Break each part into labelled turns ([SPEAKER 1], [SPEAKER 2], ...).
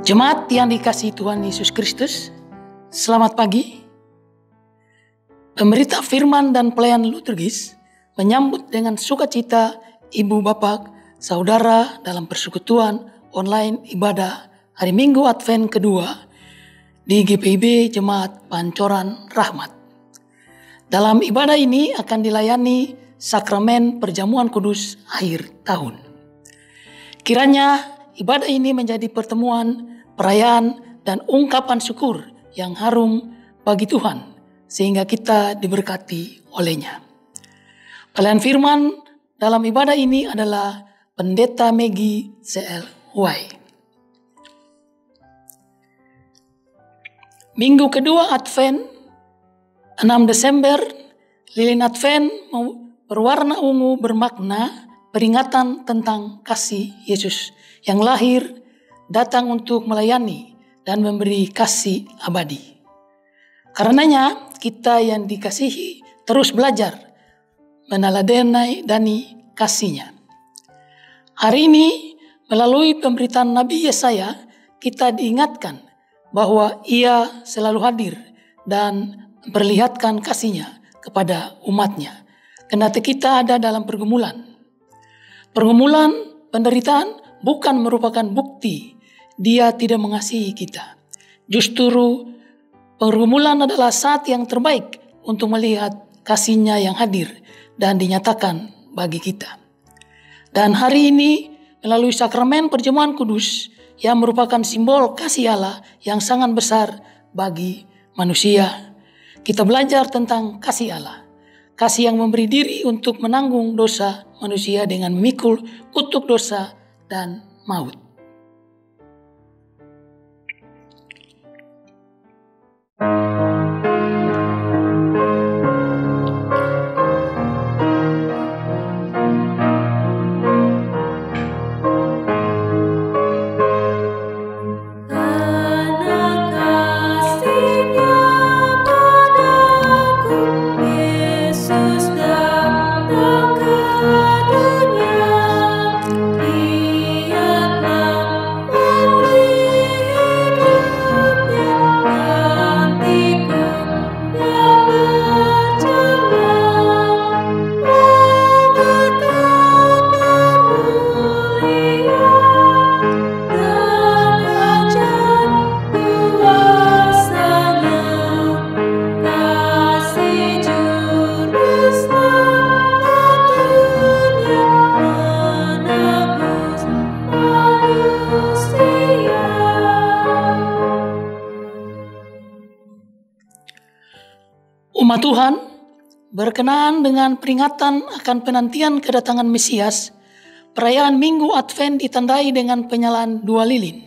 [SPEAKER 1] Jemaat yang dikasihi Tuhan Yesus Kristus, selamat pagi. Pemberita firman dan pelayan liturgis menyambut dengan sukacita ibu bapak, saudara dalam persekutuan online ibadah hari Minggu Advent kedua di GPIB Jemaat Pancoran Rahmat. Dalam ibadah ini akan dilayani sakramen perjamuan kudus akhir tahun. Kiranya ibadah ini menjadi pertemuan, perayaan, dan ungkapan syukur yang harum bagi Tuhan, sehingga kita diberkati olehnya. Pelayan firman dalam ibadah ini adalah Pendeta Megi CLY. Minggu kedua Advent, 6 Desember, lilin Advent berwarna ungu bermakna peringatan tentang kasih Yesus yang lahir, datang untuk melayani dan memberi kasih abadi. Karenanya kita yang dikasihi terus belajar meneladani kasih-Nya. Hari ini melalui pemberitaan Nabi Yesaya kita diingatkan bahwa Ia selalu hadir dan memperlihatkan kasih-Nya kepada umat-Nya. Kendati kita ada dalam pergumulan. Pergumulan, penderitaan bukan merupakan bukti Dia tidak mengasihi kita. Justru pergumulan adalah saat yang terbaik untuk melihat kasih-Nya yang hadir dan dinyatakan bagi kita. Dan hari ini melalui sakramen perjamuan kudus yang merupakan simbol kasih Allah yang sangat besar bagi manusia, kita belajar tentang kasih Allah. Kasih yang memberi diri untuk menanggung dosa manusia dengan memikul kutuk dosa dan maut. Umat Tuhan, berkenaan dengan peringatan akan penantian kedatangan Mesias, perayaan Minggu Advent ditandai dengan penyalaan 2 lilin.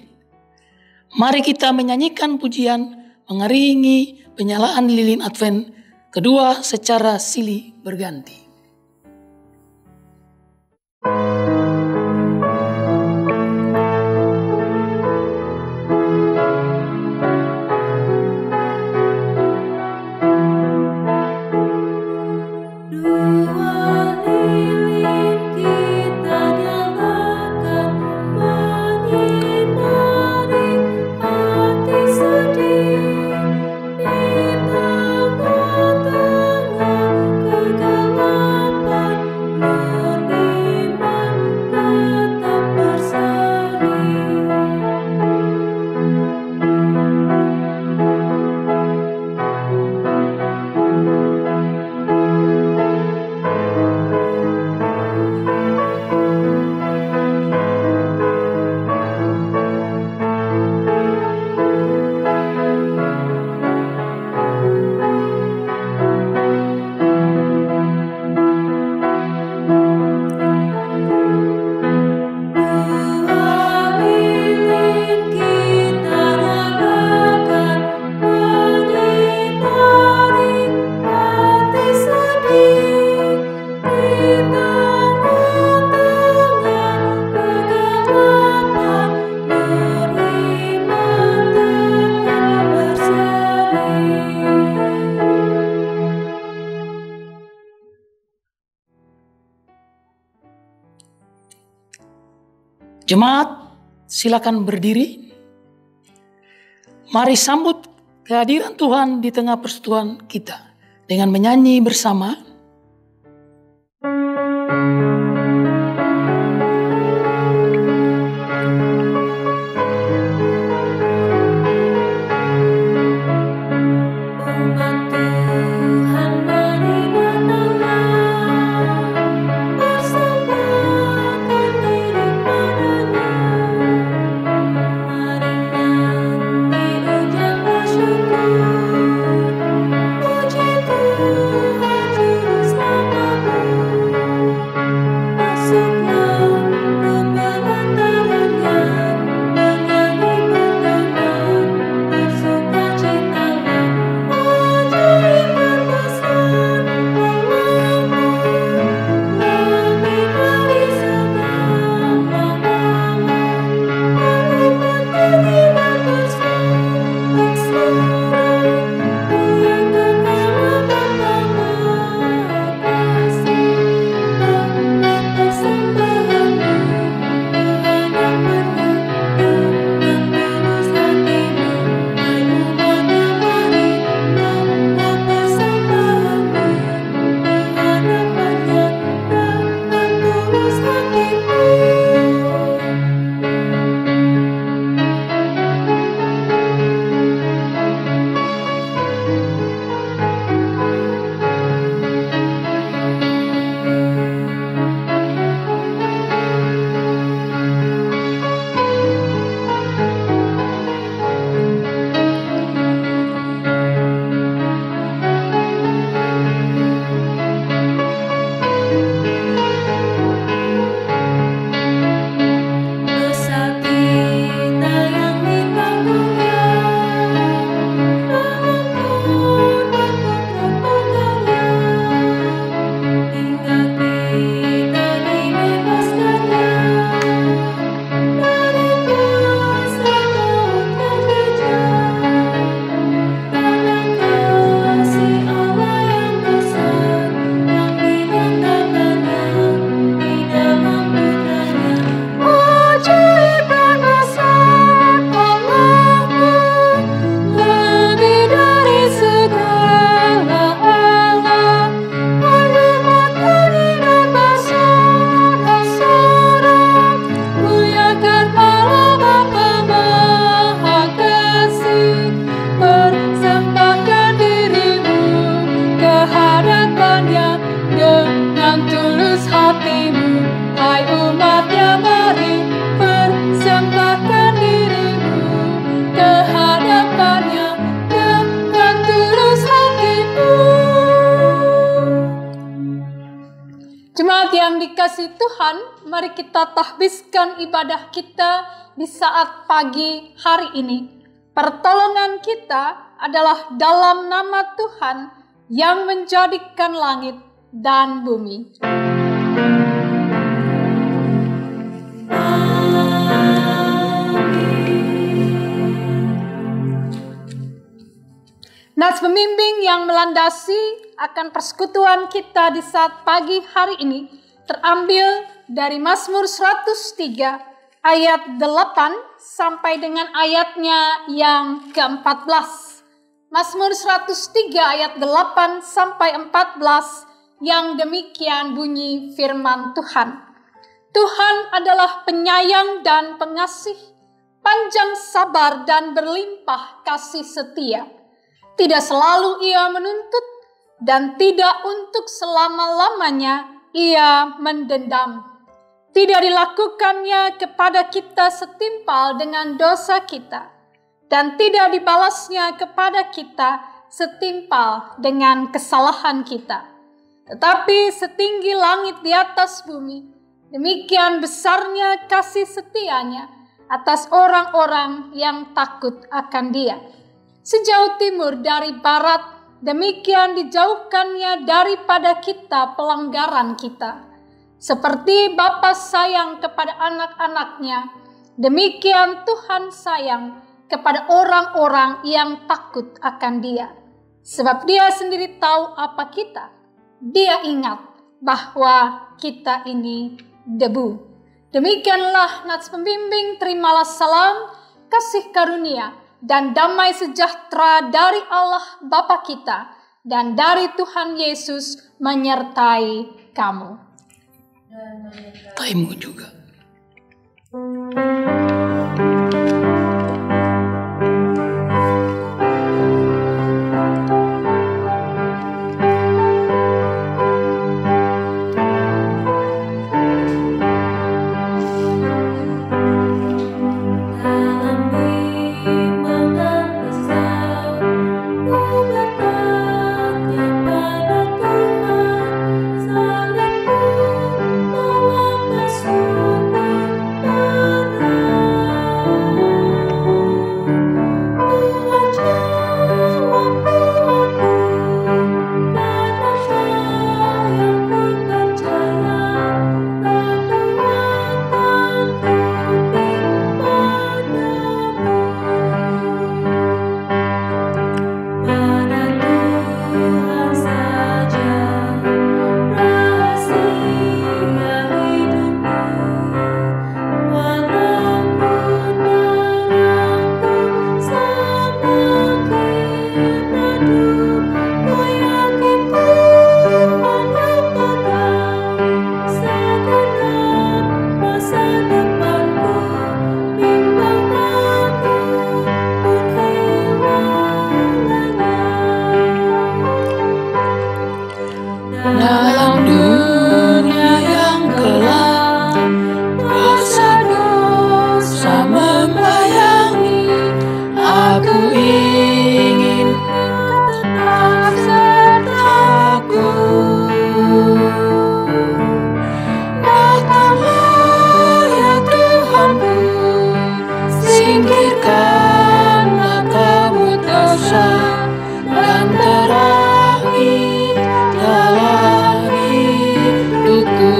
[SPEAKER 1] Mari kita menyanyikan pujian mengiringi penyalaan lilin Advent kedua secara silih berganti. Jemaat, silakan berdiri. Mari sambut kehadiran Tuhan di tengah persekutuan kita dengan menyanyi bersama.
[SPEAKER 2] Jemaat yang dikasihi Tuhan, mari kita tahbiskan ibadah kita di saat pagi hari ini. Pertolongan kita adalah dalam nama Tuhan yang menjadikan langit dan bumi. Nats pembimbing yang melandasi akan persekutuan kita di saat pagi hari ini terambil dari Mazmur 103 ayat 8 sampai dengan ayatnya yang ke-14. Mazmur 103 ayat 8 sampai 14 yang demikian bunyi firman Tuhan. Tuhan adalah penyayang dan pengasih, panjang sabar dan berlimpah kasih setia. Tidak selalu ia menuntut, dan tidak untuk selama-lamanya ia mendendam. Tidak dilakukannya kepada kita setimpal dengan dosa kita, dan tidak dibalasnya kepada kita setimpal dengan kesalahan kita. Tetapi setinggi langit di atas bumi, demikian besarnya kasih setianya atas orang-orang yang takut akan Dia. Sejauh timur dari barat, demikian dijauhkannya daripada kita pelanggaran kita. Seperti Bapa sayang kepada anak-anaknya, demikian Tuhan sayang kepada orang-orang yang takut akan Dia. Sebab Dia sendiri tahu apa kita. Dia ingat bahwa kita ini debu. Demikianlah nats pembimbing, terimalah salam, kasih karunia, dan damai sejahtera dari Allah Bapa kita dan dari Tuhan Yesus menyertai kamu.
[SPEAKER 1] Taimu juga. Dalam dunia yang gelap, kuasa dosa membayangi. Aku ingin tetap sertaku. Datanglah ya Tuhanku, singkirkanlah kabut dosa dan terangi dalam hidupku.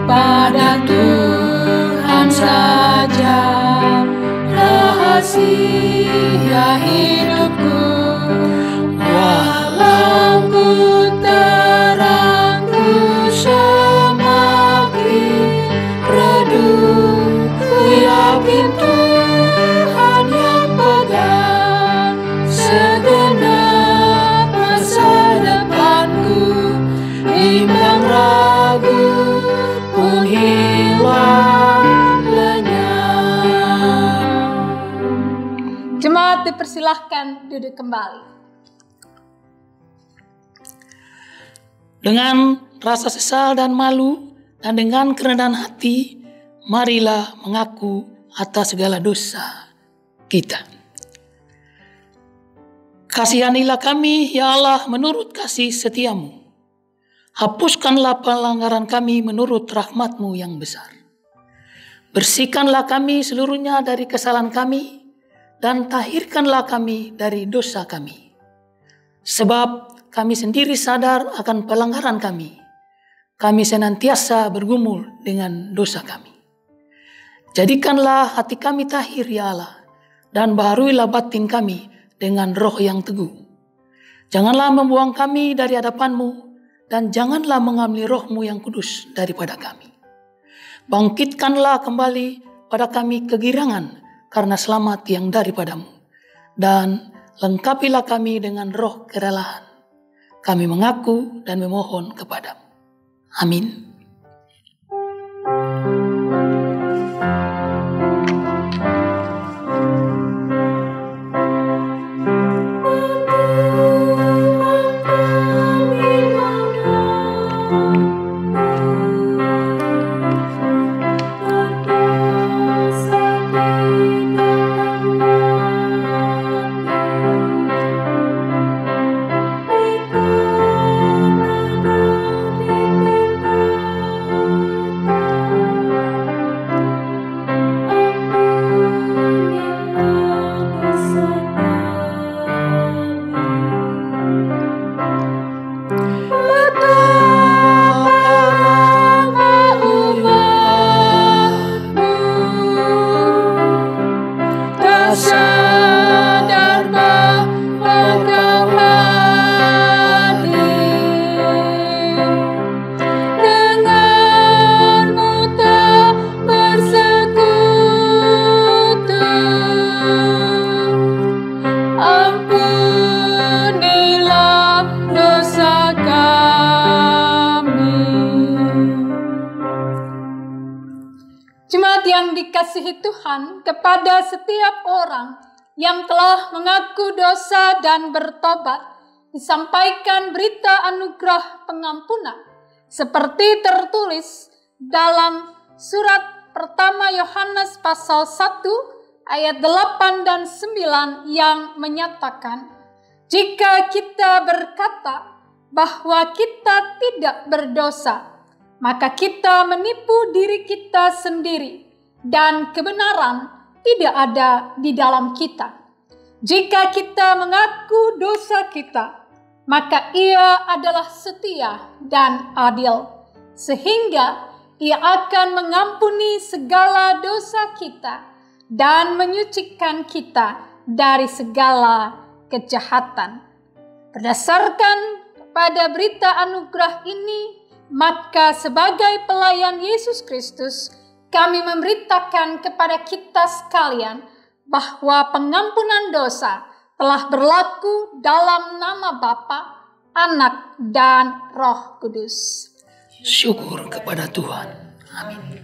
[SPEAKER 1] Pada Tuhan saja rahasia hidupku, walau ku terangku semakin redup, ku yakin Tuhan yang pegang segenap masa depanku. Bimbang ragu pun hilang lenyap.
[SPEAKER 2] Jemaat dipersilahkan duduk kembali.
[SPEAKER 1] Dengan rasa sesal dan malu dan dengan kerendahan hati, marilah mengaku atas segala dosa kita. Kasihanilah kami, ya Allah, menurut kasih setiamu. Hapuskanlah pelanggaran kami menurut rahmat-Mu yang besar. Bersihkanlah kami seluruhnya dari kesalahan kami, dan tahirkanlah kami dari dosa kami. Sebab kami sendiri sadar akan pelanggaran kami. Kami senantiasa bergumul dengan dosa kami. Jadikanlah hati kami tahir, ya Allah, dan baharuilah batin kami dengan roh yang teguh. Janganlah membuang kami dari hadapan-Mu, dan janganlah mengambil roh-Mu yang kudus daripada kami. Bangkitkanlah kembali pada kami kegirangan karena selamat yang daripada-Mu, dan lengkapilah kami dengan roh kerelaan. Kami mengaku dan memohon kepadamu. Amin.
[SPEAKER 2] yang dikasihi Tuhan, kepada setiap orang yang telah mengaku dosa dan bertobat, disampaikan berita anugerah pengampunan, seperti tertulis dalam surat pertama Yohanes pasal 1 ayat 8 dan 9 yang menyatakan, jika kita berkata bahwa kita tidak berdosa, maka kita menipu diri kita sendiri dan kebenaran tidak ada di dalam kita. Jika kita mengaku dosa kita, maka Ia adalah setia dan adil, sehingga Ia akan mengampuni segala dosa kita dan menyucikan kita dari segala kejahatan. Berdasarkan pada berita anugerah ini, maka sebagai pelayan Yesus Kristus, kami memberitakan kepada kita sekalian bahwa pengampunan dosa telah berlaku dalam nama Bapa, Anak, dan Roh Kudus.
[SPEAKER 1] Syukur kepada Tuhan. Amin.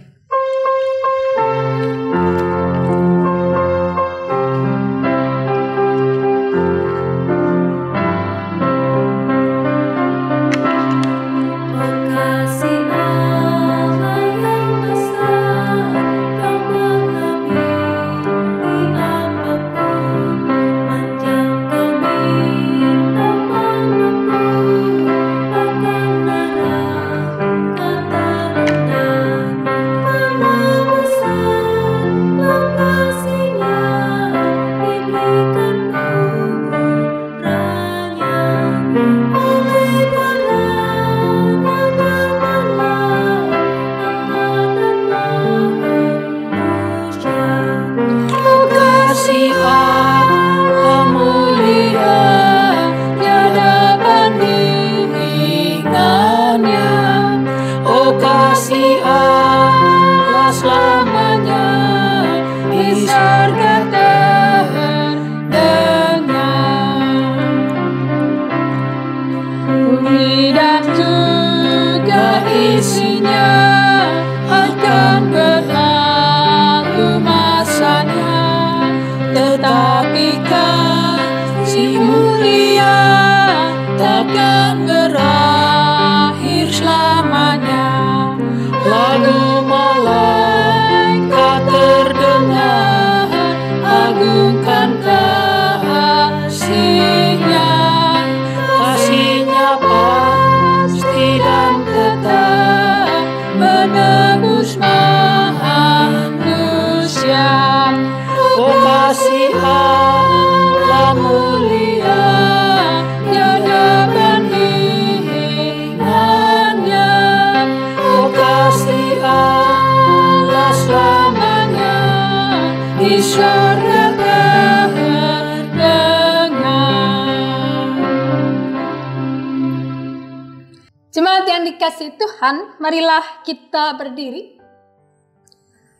[SPEAKER 2] Jemaat yang dikasihi Tuhan, marilah kita berdiri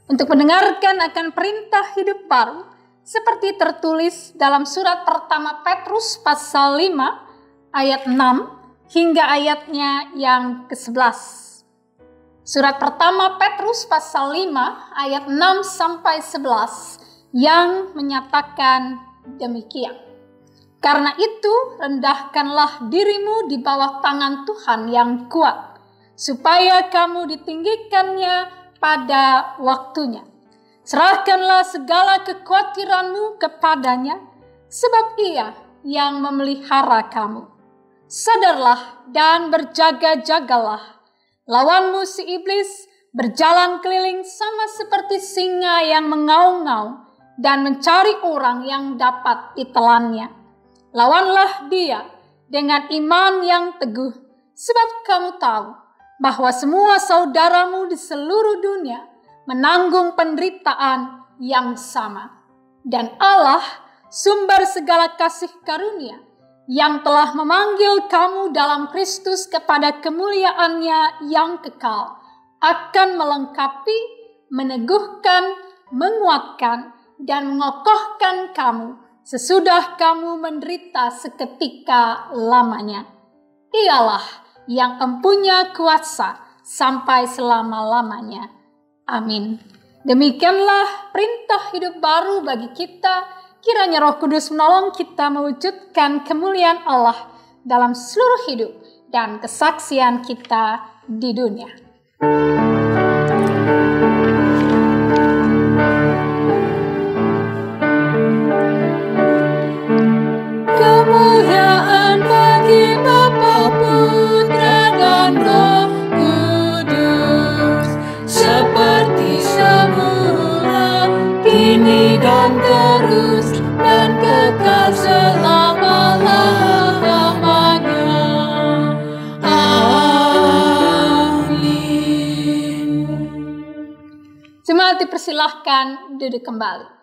[SPEAKER 2] untuk mendengarkan akan perintah hidup baru seperti tertulis dalam surat pertama Petrus pasal 5 ayat 6 hingga ayatnya yang ke-11. Surat pertama Petrus pasal 5 ayat 6 sampai 11 yang menyatakan demikian. Karena itu, rendahkanlah dirimu di bawah tangan Tuhan yang kuat, supaya kamu ditinggikannya pada waktunya. Serahkanlah segala kekhawatiranmu kepadanya, sebab Ia yang memelihara kamu. Sadarlah dan berjaga-jagalah. Lawanmu si iblis berjalan keliling sama seperti singa yang mengaum-ngaum dan mencari orang yang dapat ditelannya. Lawanlah dia dengan iman yang teguh, sebab kamu tahu bahwa semua saudaramu di seluruh dunia menanggung penderitaan yang sama. Dan Allah, sumber segala kasih karunia, yang telah memanggil kamu dalam Kristus kepada kemuliaannya yang kekal, akan melengkapi, meneguhkan, menguatkan, dan mengokohkan kamu sesudah kamu menderita seketika lamanya. Ialah yang empunya kuasa sampai selama-lamanya. Amin. Demikianlah perintah hidup baru bagi kita. Kiranya Roh Kudus menolong kita mewujudkan kemuliaan Allah dalam seluruh hidup dan kesaksian kita di dunia.
[SPEAKER 3] Kemuliaan bagi Bapa, Putra, dan Roh Kudus, seperti semula, kini dan terus, dan kekal selama-lamanya. Amin.
[SPEAKER 2] Jemaat dipersilahkan duduk kembali.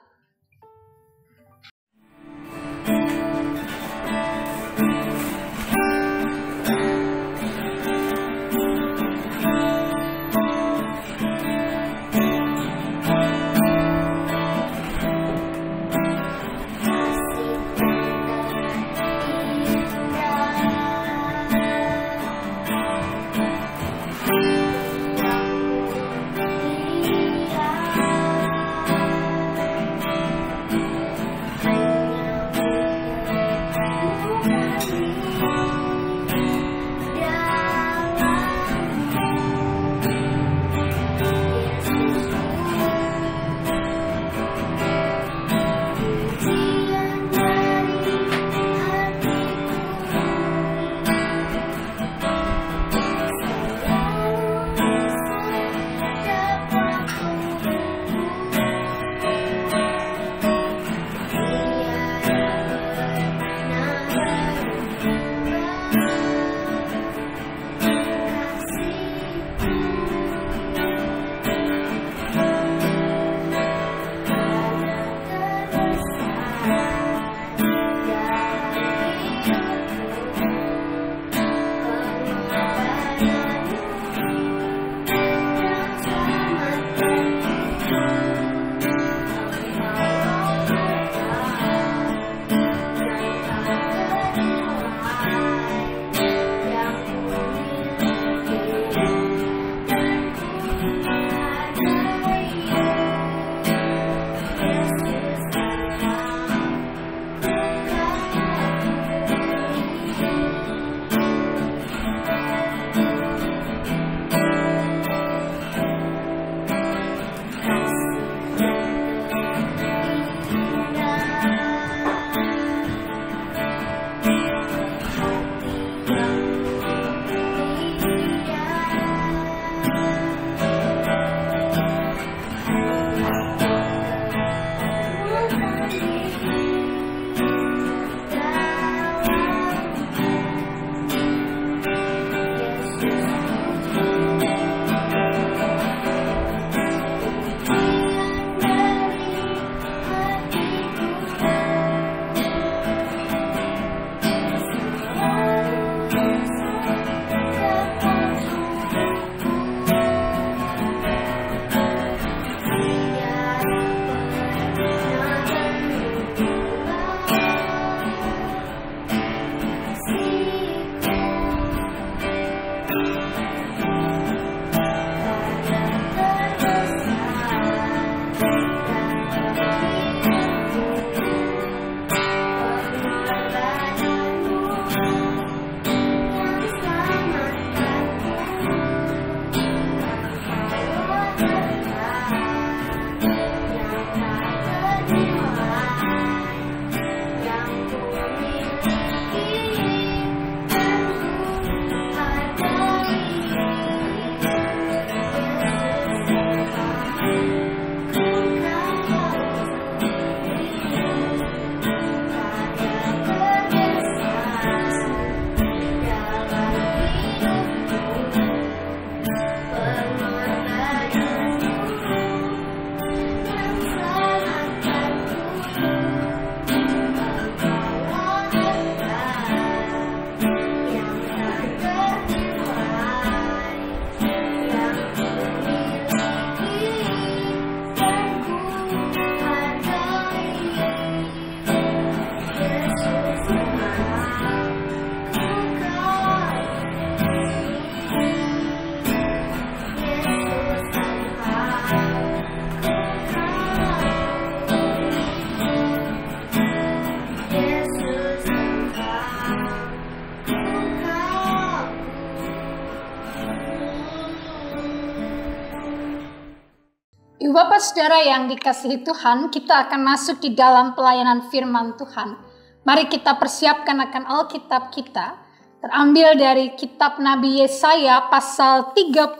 [SPEAKER 2] Ibu Bapak Saudara yang dikasihi Tuhan, kita akan masuk di dalam pelayanan firman Tuhan. Mari kita persiapkan akan Alkitab kita, terambil dari kitab Nabi Yesaya pasal 30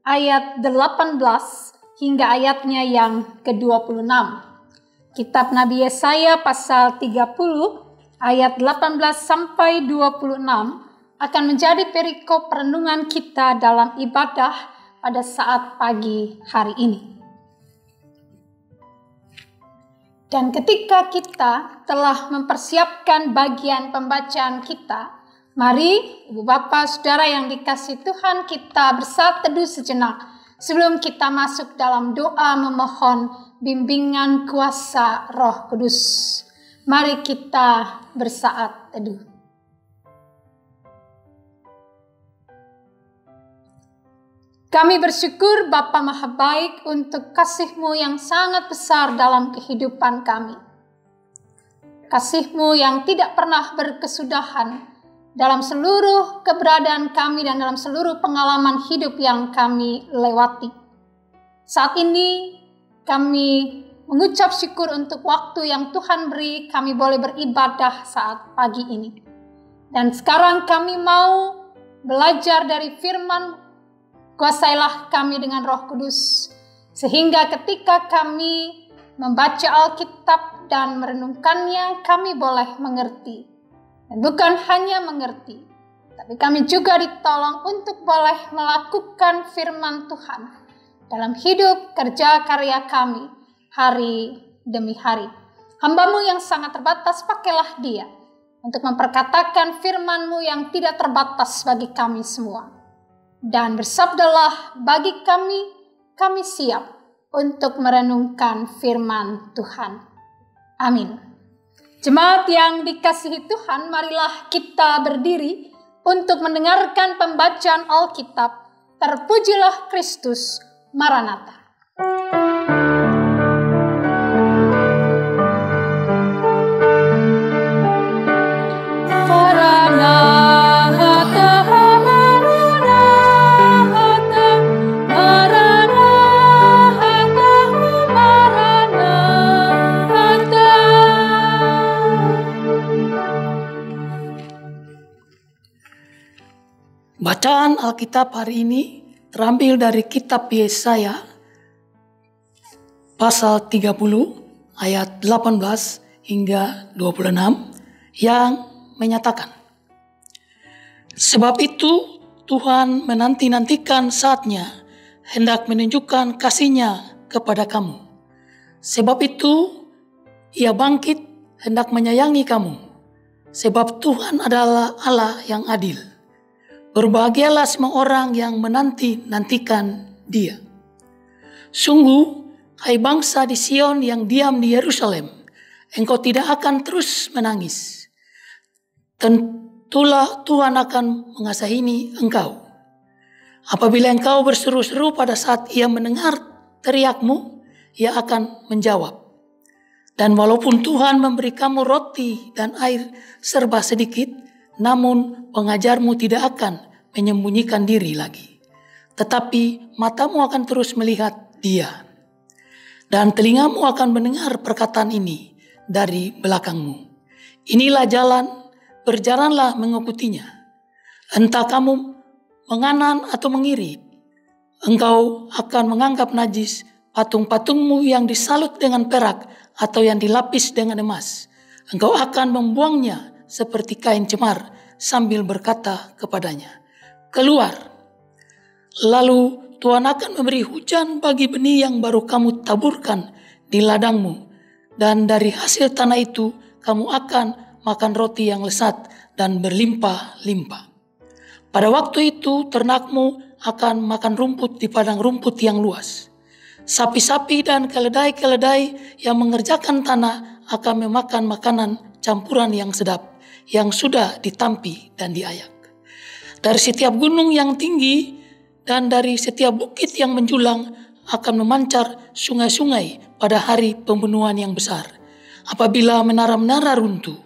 [SPEAKER 2] ayat 18 hingga ayatnya yang ke-26. Kitab Nabi Yesaya pasal 30 ayat 18 sampai 26 akan menjadi perikop renungan kita dalam ibadah pada saat pagi hari ini. Dan ketika kita telah mempersiapkan bagian pembacaan kita, mari Ibu Bapak Saudara yang dikasihi Tuhan, kita bersatu teduh sejenak sebelum kita masuk dalam doa memohon bimbingan kuasa Roh Kudus. Mari kita bersaat teduh. Kami bersyukur Bapa Maha Baik untuk kasih-Mu yang sangat besar dalam kehidupan kami. Kasih-Mu yang tidak pernah berkesudahan dalam seluruh keberadaan kami dan dalam seluruh pengalaman hidup yang kami lewati. Saat ini kami mengucap syukur untuk waktu yang Tuhan beri kami boleh beribadah saat pagi ini. Dan sekarang kami mau belajar dari firman. Kuasailah kami dengan Roh Kudus, sehingga ketika kami membaca Alkitab dan merenungkannya, kami boleh mengerti. Dan bukan hanya mengerti, tapi kami juga ditolong untuk boleh melakukan firman Tuhan dalam hidup kerja karya kami hari demi hari. Hamba-Mu yang sangat terbatas, pakailah Dia untuk memperkatakan firman-Mu yang tidak terbatas bagi kami semua. Dan bersabdalah bagi kami siap untuk merenungkan firman Tuhan. Amin. Jemaat yang dikasihi Tuhan, marilah kita berdiri untuk mendengarkan pembacaan Alkitab. Terpujilah Kristus, Maranatha.
[SPEAKER 1] Bacaan Alkitab hari ini terambil dari kitab Yesaya pasal 30 ayat 18 hingga 26 yang menyatakan, sebab itu Tuhan menanti-nantikan saatnya hendak menunjukkan kasih-Nya kepada kamu. Sebab itu Ia bangkit hendak menyayangi kamu. Sebab Tuhan adalah Allah yang adil. Berbahagialah semua orang yang menanti-nantikan Dia. Sungguh, hai bangsa di Sion yang diam di Yerusalem, engkau tidak akan terus menangis. Tentulah Tuhan akan mengasihani engkau. Apabila engkau berseru-seru pada saat Ia mendengar teriakmu, Ia akan menjawab. Dan walaupun Tuhan memberi kamu roti dan air serba sedikit, namun pengajarmu tidak akan menyembunyikan diri lagi. Tetapi matamu akan terus melihat Dia. Dan telingamu akan mendengar perkataan ini dari belakangmu. Inilah jalan, berjalanlah mengikutinya. Entah kamu menganan atau mengiri, engkau akan menganggap najis patung-patungmu yang disalut dengan perak atau yang dilapis dengan emas. Engkau akan membuangnya seperti kain cemar sambil berkata kepadanya, keluar. Lalu Tuhan akan memberi hujan bagi benih yang baru kamu taburkan di ladangmu. Dan dari hasil tanah itu kamu akan makan roti yang lezat dan berlimpah-limpah. Pada waktu itu ternakmu akan makan rumput di padang rumput yang luas. Sapi-sapi dan keledai-keledai yang mengerjakan tanah akan memakan makanan campuran yang sedap, yang sudah ditampi dan diayak. Dari setiap gunung yang tinggi dan dari setiap bukit yang menjulang akan memancar sungai-sungai pada hari pembunuhan yang besar. Apabila menara-menara runtuh,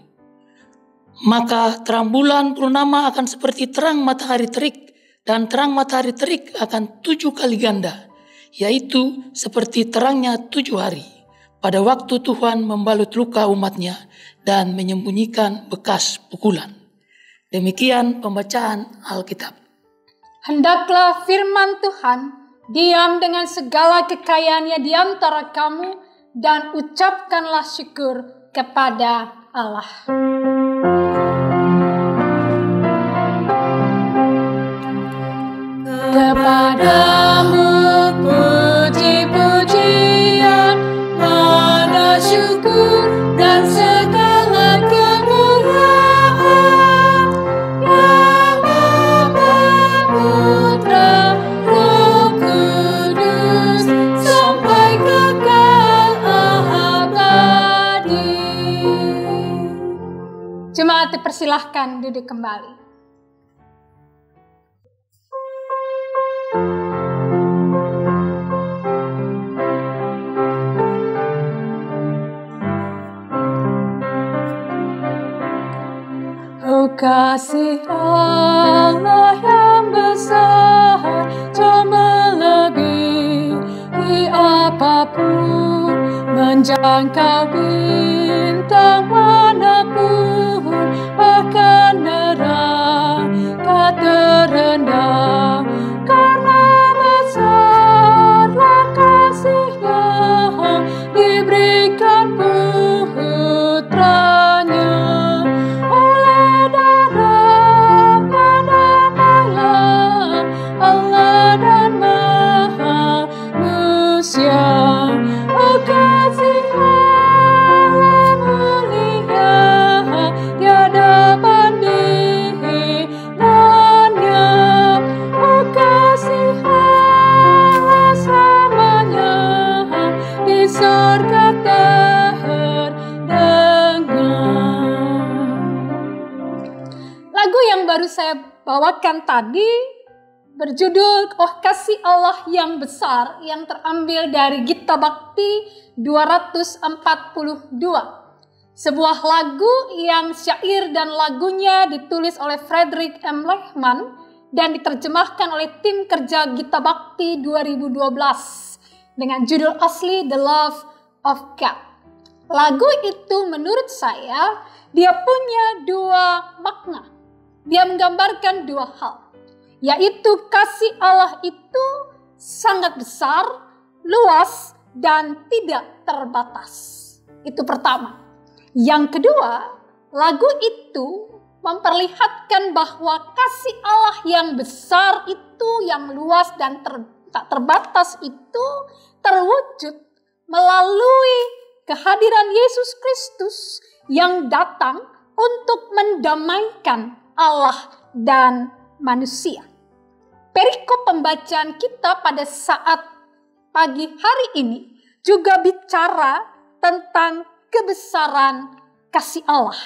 [SPEAKER 1] maka terang bulan purnama akan seperti terang matahari terik, dan terang matahari terik akan 7 kali ganda. yaitu seperti terangnya 7 hari pada waktu Tuhan membalut luka umatnya dan menyembunyikan bekas pukulan. Demikian pembacaan Alkitab.
[SPEAKER 2] Hendaklah firman Tuhan diam dengan segala kekayaannya di antara kamu, dan ucapkanlah syukur kepada Allah.
[SPEAKER 3] Kepadamu puji-pujian, mana syukur dan segala kemuliaan, ya Bapa, Putra, Roh Kudus, sampai kekal abadi.
[SPEAKER 2] Jemaat dipersilahkan duduk kembali.
[SPEAKER 3] Kasih Allah yang besar, jauh melebihi apapun, menjangkau bintang manapun, bahkan neraka terendah. Karena besarlah kasih-Nya, diberikan putranya. Oh kasih Allah mulia, tiada bandingannya. Oh kasih Allah selamanya, di surga terdengar.
[SPEAKER 2] Lagu yang baru saya bawakan tadi berjudul Oh Kasih Allah yang Besar, yang terambil dari Gita Bakti 242. Sebuah lagu yang syair dan lagunya ditulis oleh Frederick M. Lehman dan diterjemahkan oleh tim kerja Gita Bakti 2012 dengan judul asli The Love of God. Lagu itu menurut saya dia punya dua makna. Dia menggambarkan dua hal, yaitu kasih Allah itu sangat besar, luas, dan tidak terbatas. Itu pertama. Yang kedua, lagu itu memperlihatkan bahwa kasih Allah yang besar itu, yang luas dan tak terbatas itu terwujud melalui kehadiran Yesus Kristus yang datang untuk mendamaikan Allah dan manusia. Perikop pembacaan kita pada saat pagi hari ini juga bicara tentang kebesaran kasih Allah.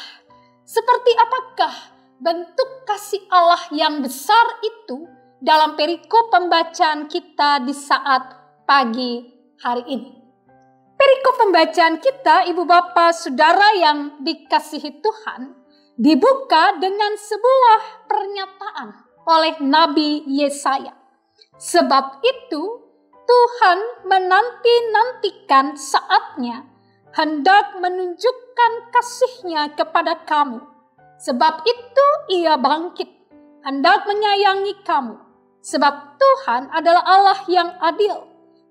[SPEAKER 2] Seperti apakah bentuk kasih Allah yang besar itu dalam perikop pembacaan kita di saat pagi hari ini? Perikop pembacaan kita, Ibu Bapa Saudara yang dikasihi Tuhan, dibuka dengan sebuah pernyataan oleh Nabi Yesaya. Sebab itu Tuhan menanti-nantikan saatnya hendak menunjukkan kasih-Nya kepada kamu. Sebab itu Ia bangkit, hendak menyayangi kamu. Sebab Tuhan adalah Allah yang adil.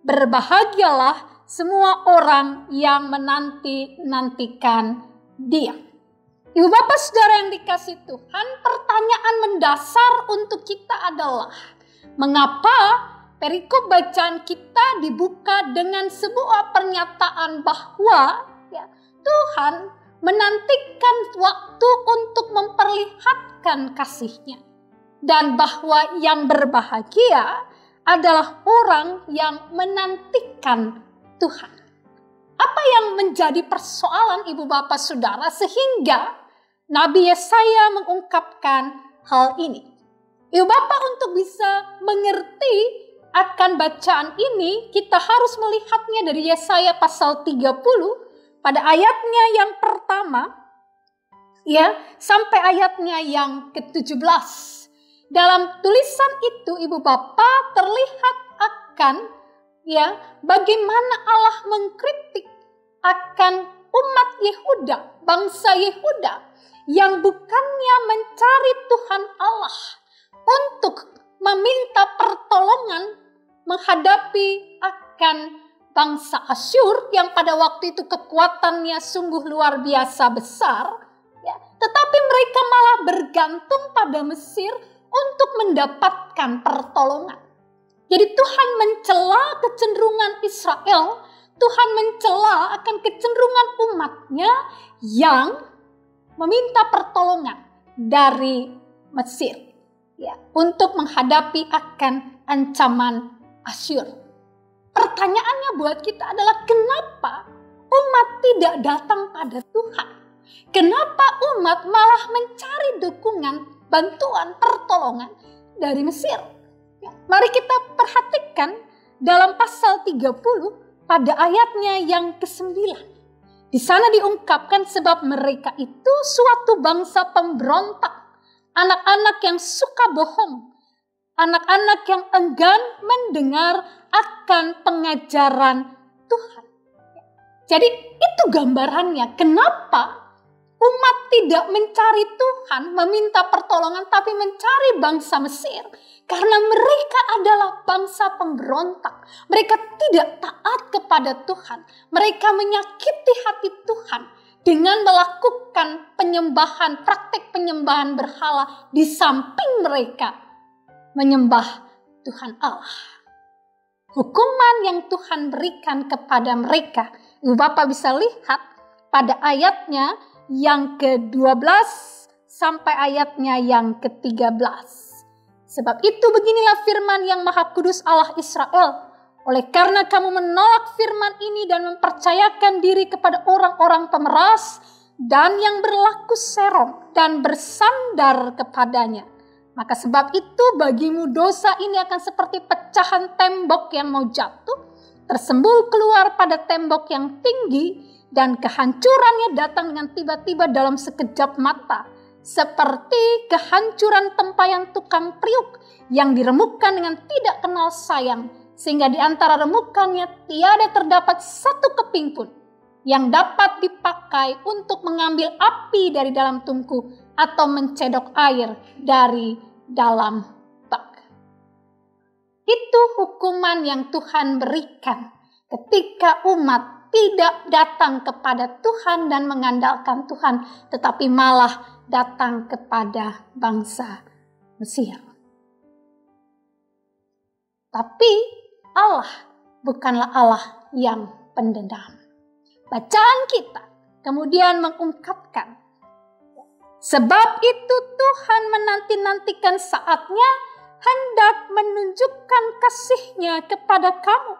[SPEAKER 2] Berbahagialah semua orang yang menanti-nantikan Dia. Ibu Bapak Saudara yang dikasihi Tuhan, pertanyaan mendasar untuk kita adalah mengapa perikop bacaan kita dibuka dengan sebuah pernyataan bahwa Tuhan menantikan waktu untuk memperlihatkan kasih-Nya, dan bahwa yang berbahagia adalah orang yang menantikan Tuhan. Apa yang menjadi persoalan Ibu Bapak Saudara sehingga Nabi Yesaya mengungkapkan hal ini? Ibu Bapak, untuk bisa mengerti akan bacaan ini, kita harus melihatnya dari Yesaya pasal 30 pada ayatnya yang pertama sampai ayatnya yang ke-17. Dalam tulisan itu Ibu Bapak terlihat akan ya, bagaimana Allah mengkritik akan umat Yehuda, bangsa Yehuda yang bukannya mencari Tuhan Allah untuk meminta pertolongan menghadapi akan bangsa Asyur yang pada waktu itu kekuatannya sungguh luar biasa besar, ya, tetapi mereka malah bergantung pada Mesir untuk mendapatkan pertolongan. Jadi Tuhan mencela kecenderungan Israel, Tuhan mencela akan kecenderungan umatnya yang meminta pertolongan dari Mesir, ya, untuk menghadapi akan ancaman Asyur. Pertanyaannya buat kita adalah kenapa umat tidak datang pada Tuhan? Kenapa umat malah mencari dukungan, bantuan, pertolongan dari Mesir? Ya, mari kita perhatikan dalam pasal 30 pada ayatnya yang ke-9. Di sana diungkapkan sebab mereka itu suatu bangsa pemberontak, anak-anak yang suka bohong, anak-anak yang enggan mendengar akan pengajaran Tuhan. Jadi itu gambarannya kenapa umat tidak mencari Tuhan, meminta pertolongan, tapi mencari bangsa Mesir. Karena mereka adalah bangsa pemberontak. Mereka tidak taat kepada Tuhan. Mereka menyakiti hati Tuhan dengan melakukan penyembahan, praktek penyembahan berhala di samping mereka menyembah Tuhan Allah. Hukuman yang Tuhan berikan kepada mereka, Ibu Bapak bisa lihat pada ayatnya yang ke-12 sampai ayatnya yang ke-13. Sebab itu beginilah firman yang Maha Kudus Allah Israel. Oleh karena kamu menolak firman ini dan mempercayakan diri kepada orang-orang pemeras dan yang berlaku serong dan bersandar kepadanya, maka sebab itu bagimu dosa ini akan seperti pecahan tembok yang mau jatuh, tersembul keluar pada tembok yang tinggi, dan kehancurannya datang dengan tiba-tiba dalam sekejap mata, seperti kehancuran tempayan tukang priuk yang diremukkan dengan tidak kenal sayang, sehingga di antara remukannya tiada terdapat satu keping pun yang dapat dipakai untuk mengambil api dari dalam tungku atau mencedok air dari dalam bak. Itu hukuman yang Tuhan berikan ketika umat tidak datang kepada Tuhan dan mengandalkan Tuhan, tetapi malah datang kepada bangsa Mesir. Tapi Allah bukanlah Allah yang pendendam. Bacaan kita kemudian mengungkapkan, sebab itu Tuhan menanti-nantikan saatnya hendak menunjukkan kasih-Nya kepada kamu.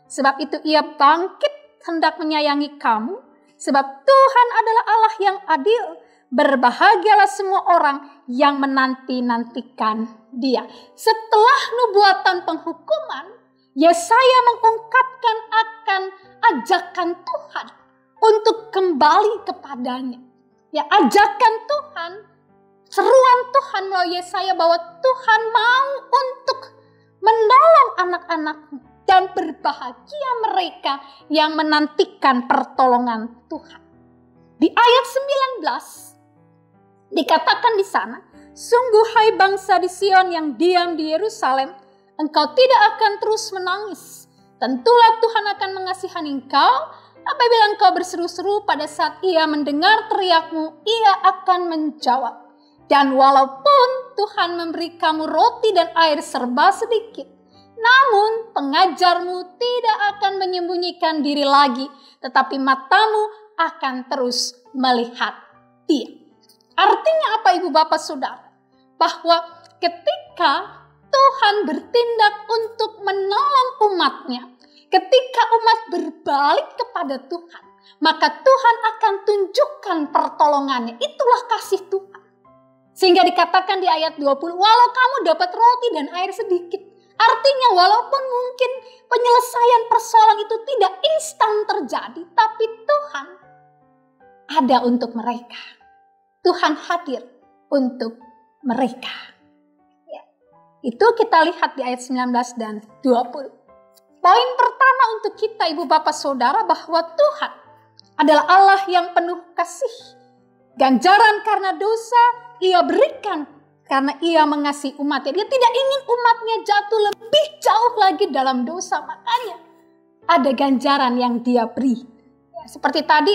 [SPEAKER 2] Sebab itu Ia bangkit hendak menyayangi kamu. Sebab Tuhan adalah Allah yang adil. Berbahagialah semua orang yang menanti-nantikan Dia. Setelah nubuatan penghukuman, Yesaya mengungkapkan akan ajakan Tuhan untuk kembali kepadanya. Ya, ajakan Tuhan, seruan Tuhan melalui Yesaya bahwa Tuhan mau untuk menolong anak-anaknya dan berbahagia mereka yang menantikan pertolongan Tuhan. Di ayat 19 dikatakan di sana, sungguh hai bangsa di Sion yang diam di Yerusalem, engkau tidak akan terus menangis. Tentulah Tuhan akan mengasihani engkau. Apabila engkau berseru-seru pada saat Ia mendengar teriakmu, Ia akan menjawab. Dan walaupun Tuhan memberi kamu roti dan air serba sedikit, namun pengajarmu tidak akan menyembunyikan diri lagi, tetapi matamu akan terus melihat Dia. Artinya apa Ibu Bapak Saudara? Bahwa ketika Tuhan bertindak untuk menolong umatnya, ketika umat berbalik kepada Tuhan, maka Tuhan akan tunjukkan pertolongannya. Itulah kasih Tuhan. Sehingga dikatakan di ayat 20, walau kamu dapat roti dan air sedikit. Artinya walaupun mungkin penyelesaian persoalan itu tidak instan terjadi, tapi Tuhan ada untuk mereka. Tuhan hadir untuk mereka. Ya. Itu kita lihat di ayat 19 dan 20. Poin pertama untuk kita Ibu Bapak Saudara bahwa Tuhan adalah Allah yang penuh kasih. Ganjaran karena dosa Ia berikan karena Ia mengasihi umatnya. Dia tidak ingin umatnya jatuh lebih jauh lagi dalam dosa. Makanya ada ganjaran yang Dia beri. Ya, seperti tadi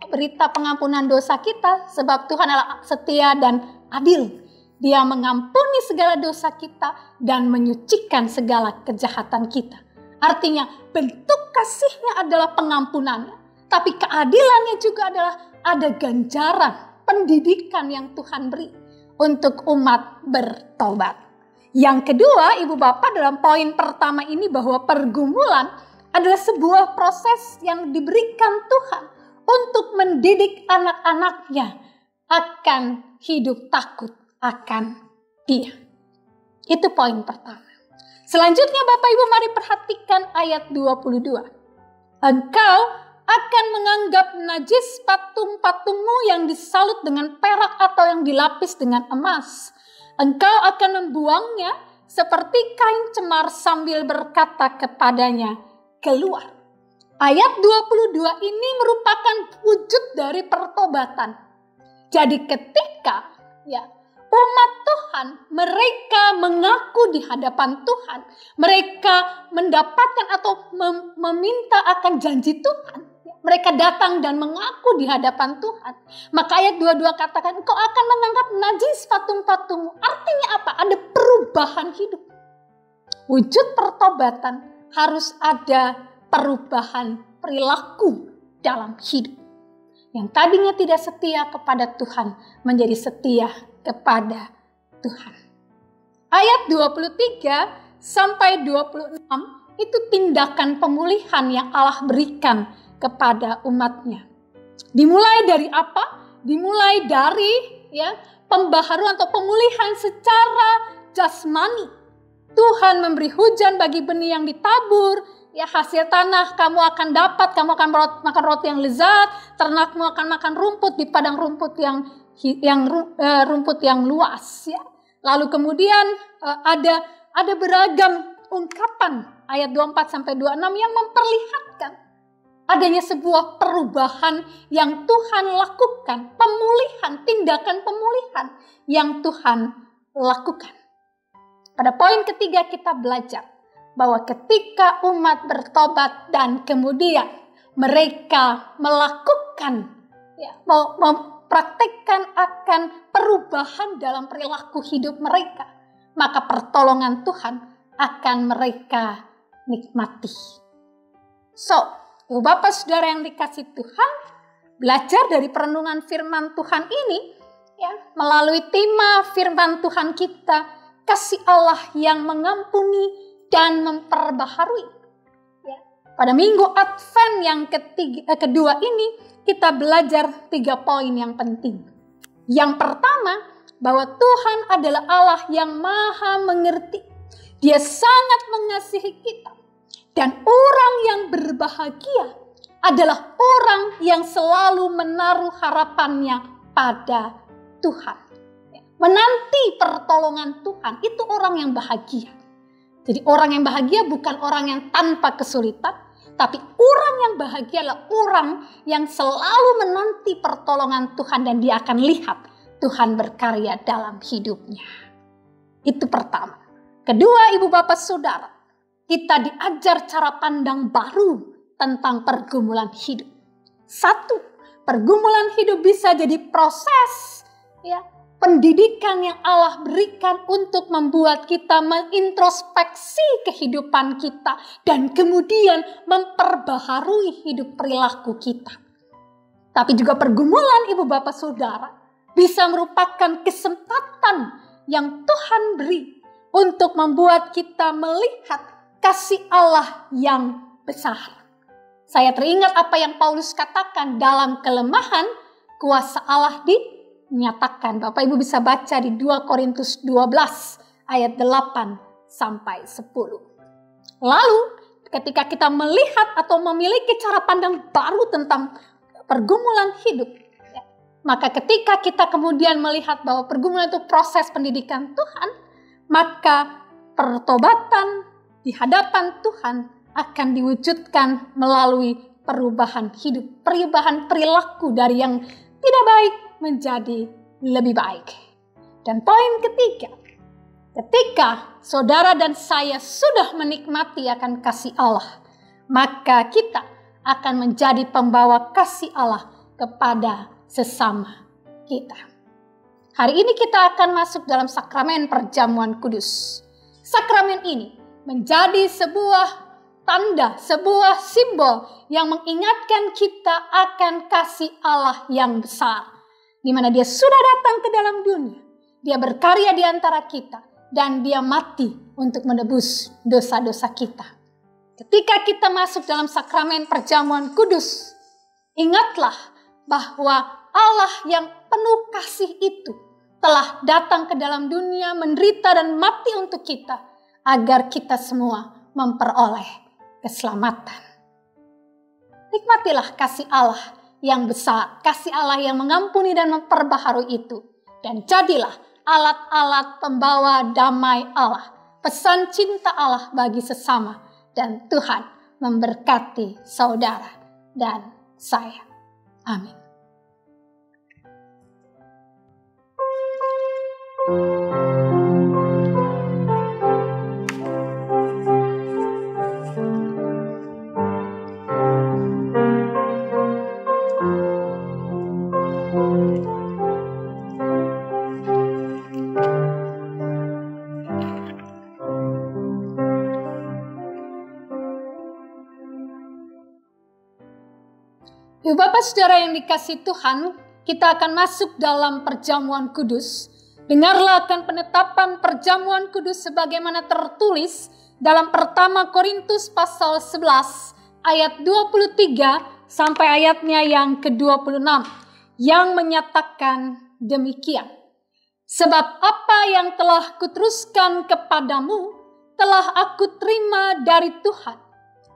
[SPEAKER 2] berita pengampunan dosa kita, sebab Tuhan adalah setia dan adil. Dia mengampuni segala dosa kita dan menyucikan segala kejahatan kita. Artinya bentuk kasihnya adalah pengampunannya. Tapi keadilannya juga adalah ada ganjaran, pendidikan yang Tuhan beri untuk umat bertobat. Yang kedua, Ibu Bapak, dalam poin pertama ini bahwa pergumulan adalah sebuah proses yang diberikan Tuhan untuk mendidik anak-anaknya akan hidup takut akan Dia. Itu poin pertama. Selanjutnya Bapak Ibu mari perhatikan ayat 22. Engkau akan menganggap najis patung-patungmu yang disalut dengan perak atau yang dilapis dengan emas. Engkau akan membuangnya seperti kain cemar sambil berkata kepadanya, keluar. Ayat 22 ini merupakan wujud dari pertobatan. Jadi ketika umat Tuhan, mereka mengaku di hadapan Tuhan, mereka mendapatkan atau meminta akan janji Tuhan, mereka datang dan mengaku di hadapan Tuhan. Maka ayat 22 katakan, engkau akan menganggap najis patung-patungmu. Artinya apa? Ada perubahan hidup. Wujud pertobatan harus ada perubahan perilaku dalam hidup. Yang tadinya tidak setia kepada Tuhan menjadi setia kepada Tuhan. Ayat 23 sampai 26 itu tindakan pemulihan yang Allah berikan kepada umatnya. Dimulai dari apa? Dimulai dari pembaharuan atau pemulihan secara jasmani. Tuhan memberi hujan bagi benih yang ditabur, hasil tanah kamu akan dapat, kamu akan makan roti yang lezat, ternakmu akan makan rumput di padang rumput rumput yang luas. Lalu kemudian ada beragam ungkapan ayat 24 sampai 26 yang memperlihatkan adanya sebuah perubahan yang Tuhan lakukan, pemulihan, tindakan pemulihan yang Tuhan lakukan. Pada poin ketiga kita belajar bahwa ketika umat bertobat dan kemudian mereka melakukan, mempraktekkan akan perubahan dalam perilaku hidup mereka, maka pertolongan Tuhan akan mereka nikmati. So, Bapak Saudara yang dikasih Tuhan, belajar dari perenungan firman Tuhan ini, melalui tema firman Tuhan kita, kasih Allah yang mengampuni dan memperbaharui. Pada minggu Advent yang kedua ini, kita belajar 3 poin yang penting. Yang pertama, bahwa Tuhan adalah Allah yang maha mengerti. Dia sangat mengasihi kita. Dan orang yang berbahagia adalah orang yang selalu menaruh harapannya pada Tuhan. Menanti pertolongan Tuhan, itu orang yang bahagia. Jadi orang yang bahagia bukan orang yang tanpa kesulitan, tapi orang yang bahagia adalah orang yang selalu menanti pertolongan Tuhan dan dia akan lihat Tuhan berkarya dalam hidupnya. Itu pertama. Kedua, Ibu Bapak Saudara, kita diajar cara pandang baru tentang pergumulan hidup. 1, pergumulan hidup bisa jadi proses, pendidikan yang Allah berikan untuk membuat kita mengintrospeksi kehidupan kita dan kemudian memperbaharui hidup perilaku kita. Tapi juga pergumulan Ibu Bapak Saudara bisa merupakan kesempatan yang Tuhan beri untuk membuat kita melihat kasih Allah yang besar. Saya teringat apa yang Paulus katakan, dalam kelemahan kuasa Allah dinyatakan. Bapak Ibu bisa baca di 2 Korintus 12 ayat 8 sampai 10. Lalu ketika kita melihat atau memiliki cara pandang baru tentang pergumulan hidup, maka ketika kita kemudian melihat bahwa pergumulan itu proses pendidikan Tuhan, maka pertobatan di hadapan Tuhan akan diwujudkan melalui perubahan hidup, perubahan perilaku dari yang tidak baik menjadi lebih baik. Dan poin ketiga, ketika saudara dan saya sudah menikmati akan kasih Allah, maka kita akan menjadi pembawa kasih Allah kepada sesama kita. Hari ini kita akan masuk dalam sakramen perjamuan kudus. Sakramen ini menjadi sebuah tanda, sebuah simbol yang mengingatkan kita akan kasih Allah yang besar, di mana Dia sudah datang ke dalam dunia. Dia berkarya di antara kita dan Dia mati untuk menebus dosa-dosa kita. Ketika kita masuk dalam sakramen perjamuan kudus, ingatlah bahwa Allah yang penuh kasih itu telah datang ke dalam dunia, menderita dan mati untuk kita, agar kita semua memperoleh keselamatan. Nikmatilah kasih Allah yang besar, kasih Allah yang mengampuni dan memperbaharui itu. Dan jadilah alat-alat pembawa damai Allah, pesan cinta Allah bagi sesama. Dan Tuhan memberkati saudara dan saya. Amin. Ibu Bapak Saudara yang dikasihi Tuhan, kita akan masuk dalam perjamuan kudus. Dengarlah akan penetapan perjamuan kudus sebagaimana tertulis dalam pertama Korintus pasal 11 ayat 23 sampai ayatnya yang ke-26 yang menyatakan demikian. Sebab apa yang telah kuteruskan kepadamu telah aku terima dari Tuhan,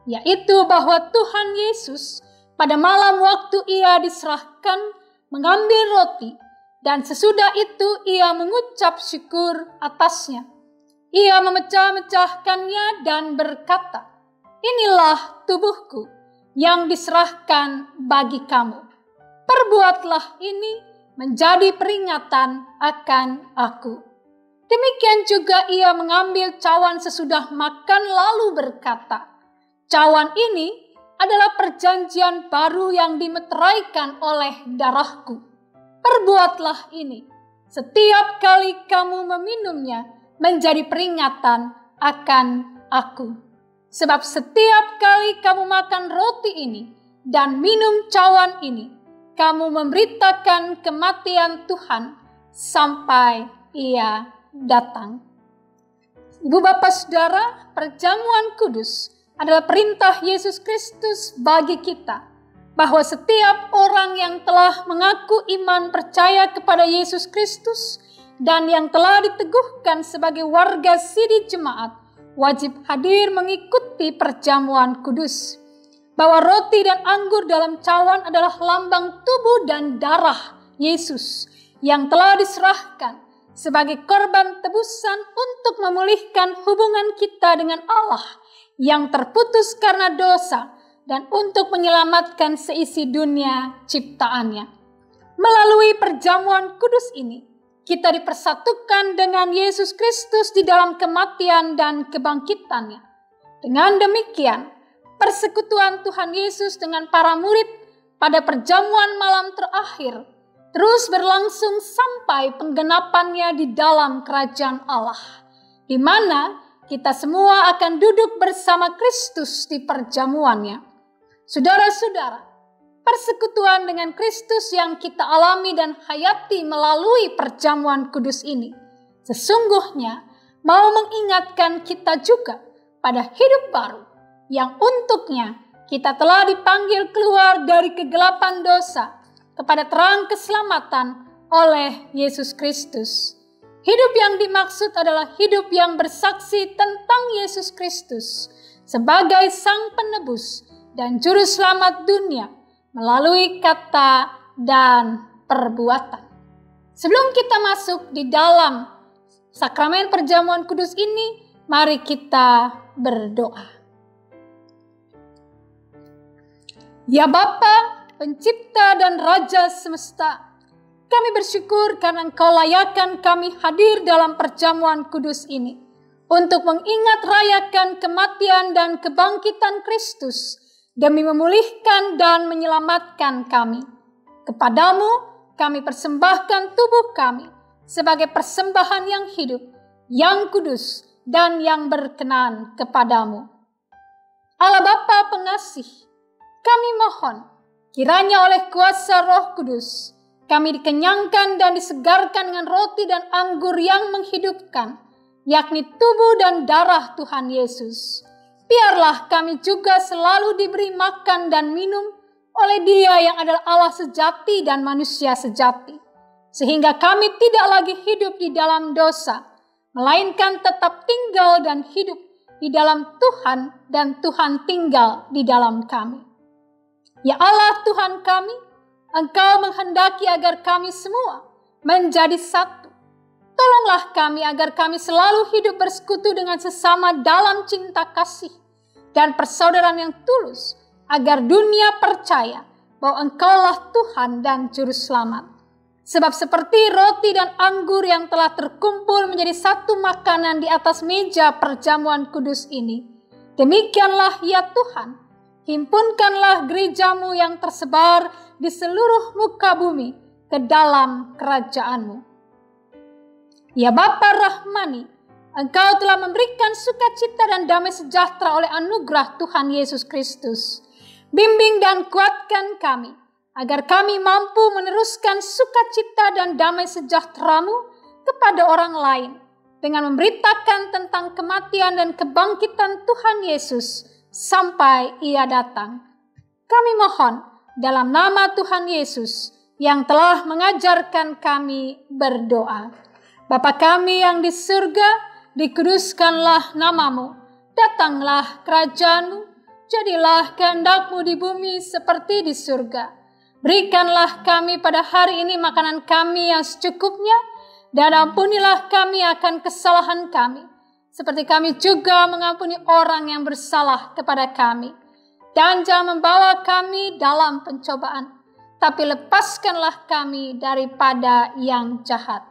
[SPEAKER 2] yaitu bahwa Tuhan Yesus pada malam waktu Ia diserahkan mengambil roti, dan sesudah itu Ia mengucap syukur atasnya. Ia memecah-mecahkannya dan berkata, "Inilah tubuhku yang diserahkan bagi kamu. Perbuatlah ini menjadi peringatan akan aku." Demikian juga Ia mengambil cawan sesudah makan lalu berkata, "Cawan ini adalah perjanjian baru yang dimeteraikan oleh darahku. Perbuatlah ini setiap kali kamu meminumnya menjadi peringatan akan aku. Sebab setiap kali kamu makan roti ini dan minum cawan ini, kamu memberitakan kematian Tuhan sampai Ia datang." Ibu Bapak Saudara, perjamuan kudus adalah perintah Yesus Kristus bagi kita, bahwa setiap orang yang telah mengaku iman percaya kepada Yesus Kristus dan yang telah diteguhkan sebagai warga sidi jemaat wajib hadir mengikuti perjamuan kudus. Bahwa roti dan anggur dalam cawan adalah lambang tubuh dan darah Yesus yang telah diserahkan sebagai korban tebusan untuk memulihkan hubungan kita dengan Allah yang terputus karena dosa dan untuk menyelamatkan seisi dunia ciptaannya. Melalui perjamuan kudus ini, kita dipersatukan dengan Yesus Kristus di dalam kematian dan kebangkitannya. Dengan demikian, persekutuan Tuhan Yesus dengan para murid pada perjamuan malam terakhir terus berlangsung sampai penggenapannya di dalam kerajaan Allah, di mana kita semua akan duduk bersama Kristus di perjamuannya. Saudara-saudara, persekutuan dengan Kristus yang kita alami dan hayati melalui perjamuan kudus ini sesungguhnya mau mengingatkan kita juga pada hidup baru yang untuknya kita telah dipanggil keluar dari kegelapan dosa kepada terang keselamatan oleh Yesus Kristus. Hidup yang dimaksud adalah hidup yang bersaksi tentang Yesus Kristus sebagai Sang Penebus dan Juru Selamat dunia melalui kata dan perbuatan. Sebelum kita masuk di dalam sakramen perjamuan kudus ini, mari kita berdoa. Ya Bapa, Pencipta dan Raja semesta, kami bersyukur karena Engkau layakkan kami hadir dalam perjamuan kudus ini untuk mengingat rayakan kematian dan kebangkitan Kristus demi memulihkan dan menyelamatkan kami. Kepadamu kami persembahkan tubuh kami sebagai persembahan yang hidup, yang kudus, dan yang berkenan kepadamu. Allah Bapa pengasih, kami mohon kiranya oleh kuasa Roh Kudus kami dikenyangkan dan disegarkan dengan roti dan anggur yang menghidupkan, yakni tubuh dan darah Tuhan Yesus. Biarlah kami juga selalu diberi makan dan minum oleh Dia yang adalah Allah sejati dan manusia sejati, sehingga kami tidak lagi hidup di dalam dosa, melainkan tetap tinggal dan hidup di dalam Tuhan dan Tuhan tinggal di dalam kami. Ya Allah Tuhan kami, Engkau menghendaki agar kami semua menjadi satu. Tolonglah kami agar kami selalu hidup bersekutu dengan sesama dalam cinta kasih dan persaudaraan yang tulus, agar dunia percaya bahwa Engkaulah Tuhan dan Juru Selamat. Sebab seperti roti dan anggur yang telah terkumpul menjadi satu makanan di atas meja perjamuan kudus ini, demikianlah ya Tuhan, himpunkanlah gerejamu yang tersebar di seluruh muka bumi ke dalam kerajaan-Mu. Ya Bapa Rahmani, Engkau telah memberikan sukacita dan damai sejahtera oleh anugerah Tuhan Yesus Kristus. Bimbing dan kuatkan kami, agar kami mampu meneruskan sukacita dan damai sejahtera-Mu kepada orang lain, dengan memberitakan tentang kematian dan kebangkitan Tuhan Yesus sampai Ia datang. Kami mohon dalam nama Tuhan Yesus yang telah mengajarkan kami berdoa. Bapa kami yang di surga, dikuduskanlah nama-Mu, datanglah kerajaan-Mu, jadilah kehendak-Mu di bumi seperti di surga. Berikanlah kami pada hari ini makanan kami yang secukupnya, dan ampunilah kami akan kesalahan kami, seperti kami juga mengampuni orang yang bersalah kepada kami. Dan jangan membawa kami dalam pencobaan, tapi lepaskanlah kami daripada yang jahat.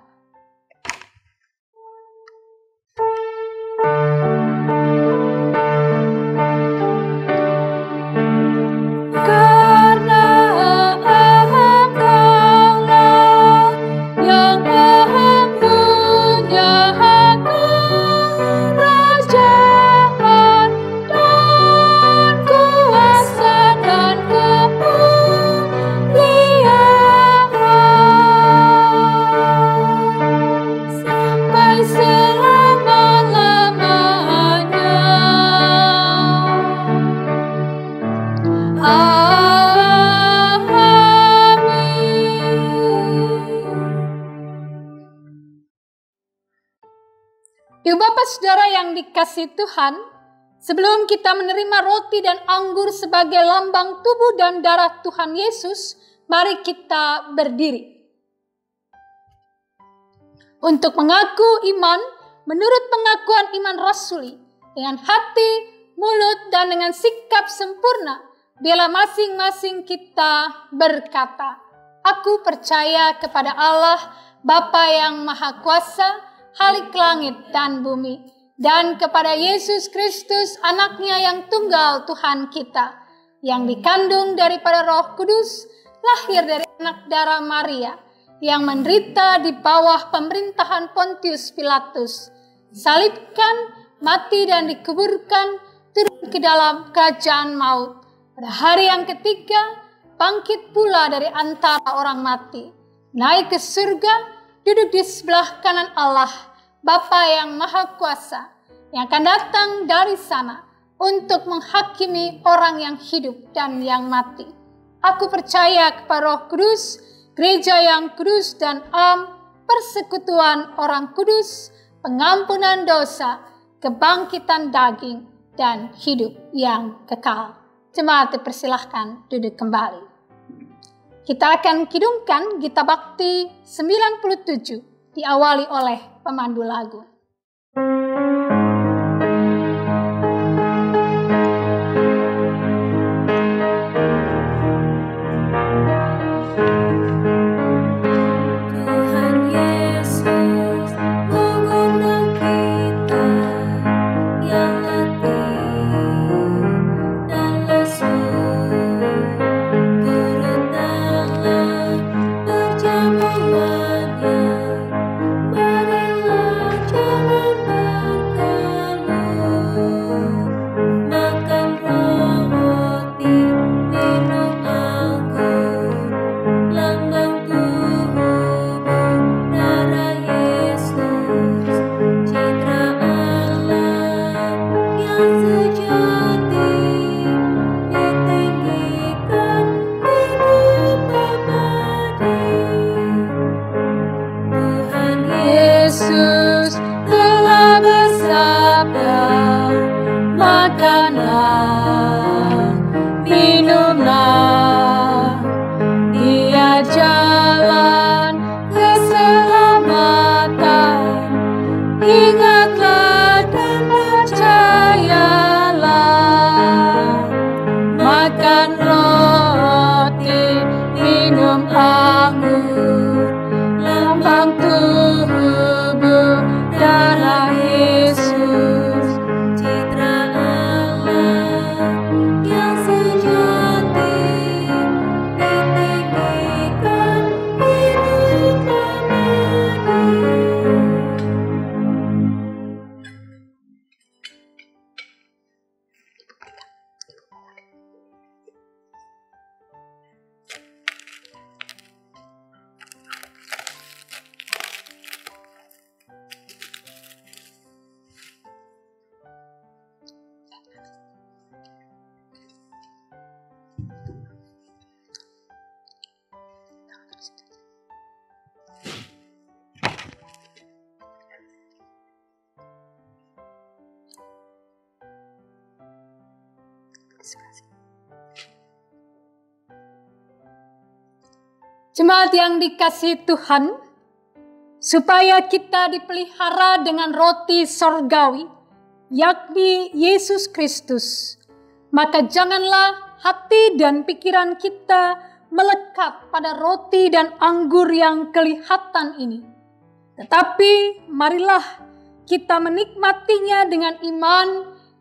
[SPEAKER 2] Ibu Bapak Saudara yang dikasihi Tuhan, sebelum kita menerima roti dan anggur sebagai lambang tubuh dan darah Tuhan Yesus, mari kita berdiri. Untuk mengaku iman menurut pengakuan iman rasuli, dengan hati, mulut, dan dengan sikap sempurna, biarlah masing-masing kita berkata, "Aku percaya kepada Allah, Bapa yang Maha Kuasa, Khalik langit dan bumi, dan kepada Yesus Kristus, anaknya yang tunggal Tuhan kita, yang dikandung daripada Roh Kudus, lahir dari anak darah Maria, yang menderita di bawah pemerintahan Pontius Pilatus, salibkan, mati dan dikuburkan, turun ke dalam kerajaan maut. Pada hari yang ketiga, bangkit pula dari antara orang mati, naik ke surga, duduk di sebelah kanan Allah, Bapa yang Maha Kuasa, yang akan datang dari sana untuk menghakimi orang yang hidup dan yang mati. Aku percaya kepada Roh Kudus, gereja yang kudus dan persekutuan orang kudus, pengampunan dosa, kebangkitan daging, dan hidup yang kekal." Jemaat dipersilahkan duduk kembali. Kita akan kidungkan Gita Bakti 97, diawali oleh pemandu lagu.
[SPEAKER 3] Yesus telah bersabda, makanlah, minumlah, Dia jalan keselamatan. Ingatlah dan percayalah, makan roti, minum anggur, lambang tubuh darah Yesus, citra Allah yang sejati, ditinggikan hidup abadi.
[SPEAKER 2] Jemaat yang dikasihi Tuhan, supaya kita dipelihara dengan roti sorgawi, yakni Yesus Kristus, maka janganlah hati dan pikiran kita melekat pada roti dan anggur yang kelihatan ini. Tetapi marilah kita menikmatinya dengan iman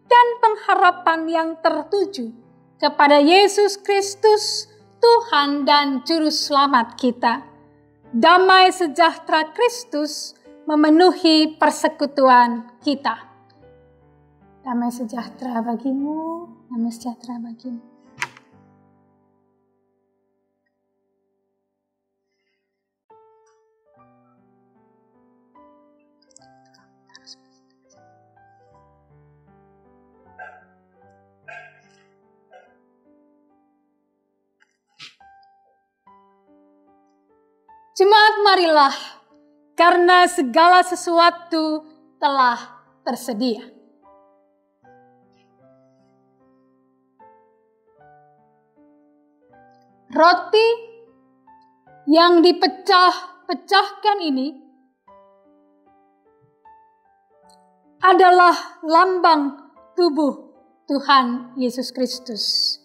[SPEAKER 2] dan pengharapan yang tertuju kepada Yesus Kristus, Tuhan dan Juru Selamat kita. Damai sejahtera Kristus memenuhi persekutuan kita. Damai sejahtera bagimu, damai sejahtera bagimu. Jemaat, marilah, karena segala sesuatu telah tersedia. Roti yang dipecah-pecahkan ini adalah lambang tubuh Tuhan Yesus Kristus.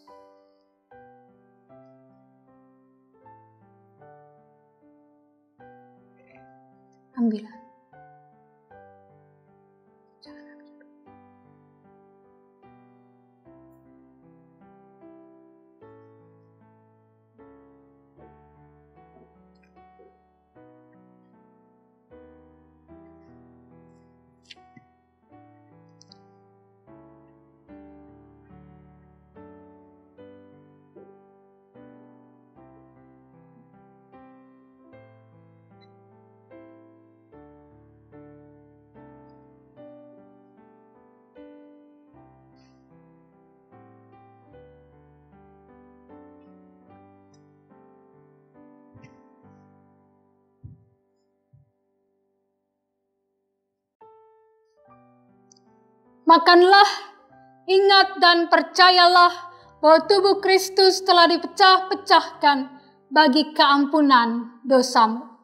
[SPEAKER 2] Ambillah. Makanlah, ingat dan percayalah bahwa tubuh Kristus telah dipecah-pecahkan bagi keampunan dosamu.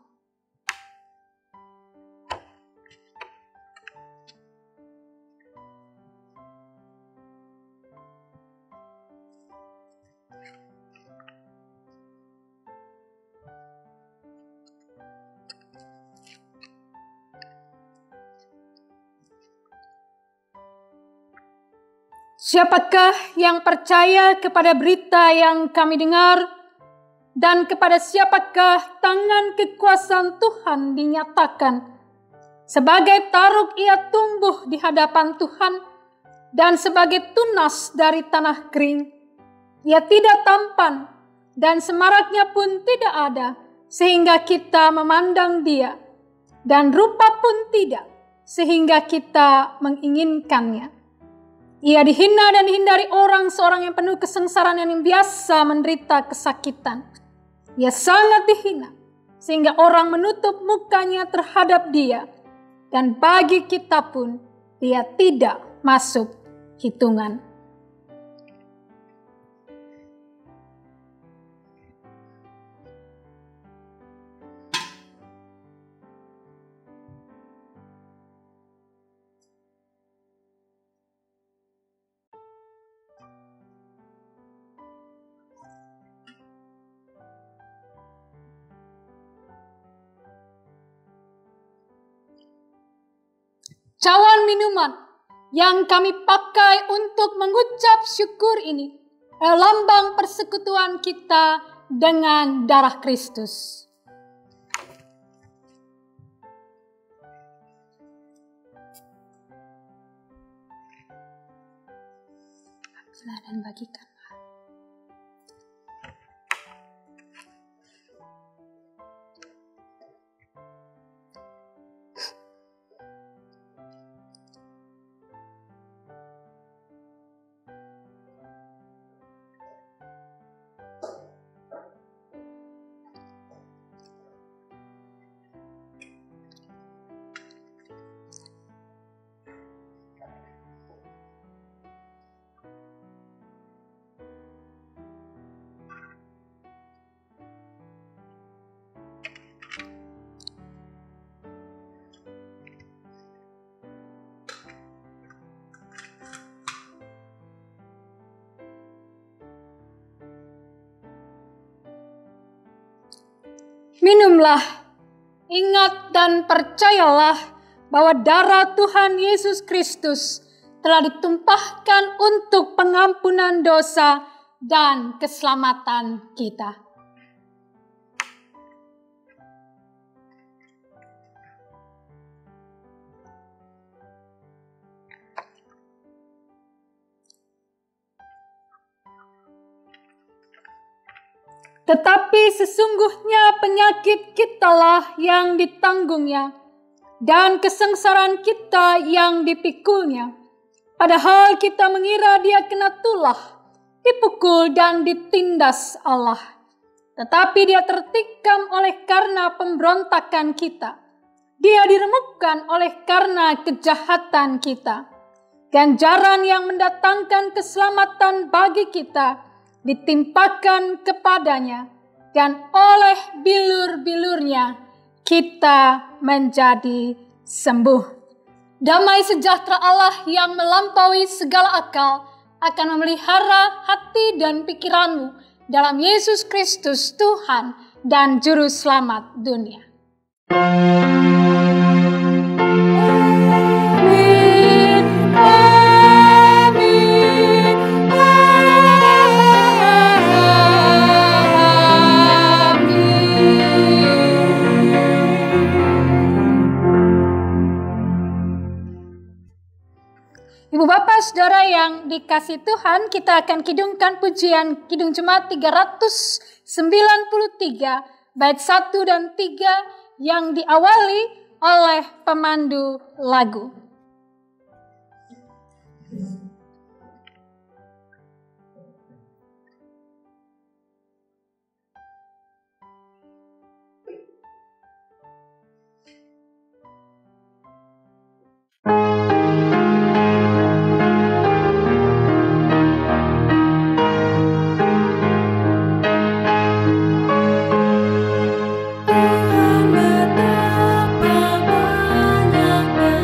[SPEAKER 2] Siapakah yang percaya kepada berita yang kami dengar, dan kepada siapakah tangan kekuasaan Tuhan dinyatakan? Sebagai taruk ia tumbuh di hadapan Tuhan, dan sebagai tunas dari tanah kering. Ia tidak tampan, dan semaraknya pun tidak ada, sehingga kita memandang dia, dan rupa pun tidak, sehingga kita menginginkannya. Ia dihina dan dihindari orang, seorang yang penuh kesengsaraan yang biasa menderita kesakitan. Ia sangat dihina, sehingga orang menutup mukanya terhadap dia. Dan bagi kita pun, dia tidak masuk hitungan. Cawan minuman yang kami pakai untuk mengucap syukur ini adalah lambang persekutuan kita dengan darah Kristus. Ambillah dan bagikan. Minumlah, ingat dan percayalah bahwa darah Tuhan Yesus Kristus telah ditumpahkan untuk pengampunan dosa dan keselamatan kita. Tetapi sesungguhnya penyakit kitalah yang ditanggungnya, dan kesengsaraan kita yang dipikulnya. Padahal kita mengira dia kena tulah, dipukul dan ditindas Allah. Tetapi dia tertikam oleh karena pemberontakan kita. Dia diremukkan oleh karena kejahatan kita. Ganjaran yang mendatangkan keselamatan bagi kita ditimpakan kepadanya, dan oleh bilur-bilurnya kita menjadi sembuh. Damai sejahtera Allah yang melampaui segala akal akan memelihara hati dan pikiranmu dalam Yesus Kristus Tuhan dan Juru Selamat dunia. Ibu Bapak Saudara yang dikasihi Tuhan, kita akan kidungkan pujian Kidung Jemaat 393 bait 1 dan 3 yang diawali oleh pemandu lagu.
[SPEAKER 3] Tuhan betapa banyaknya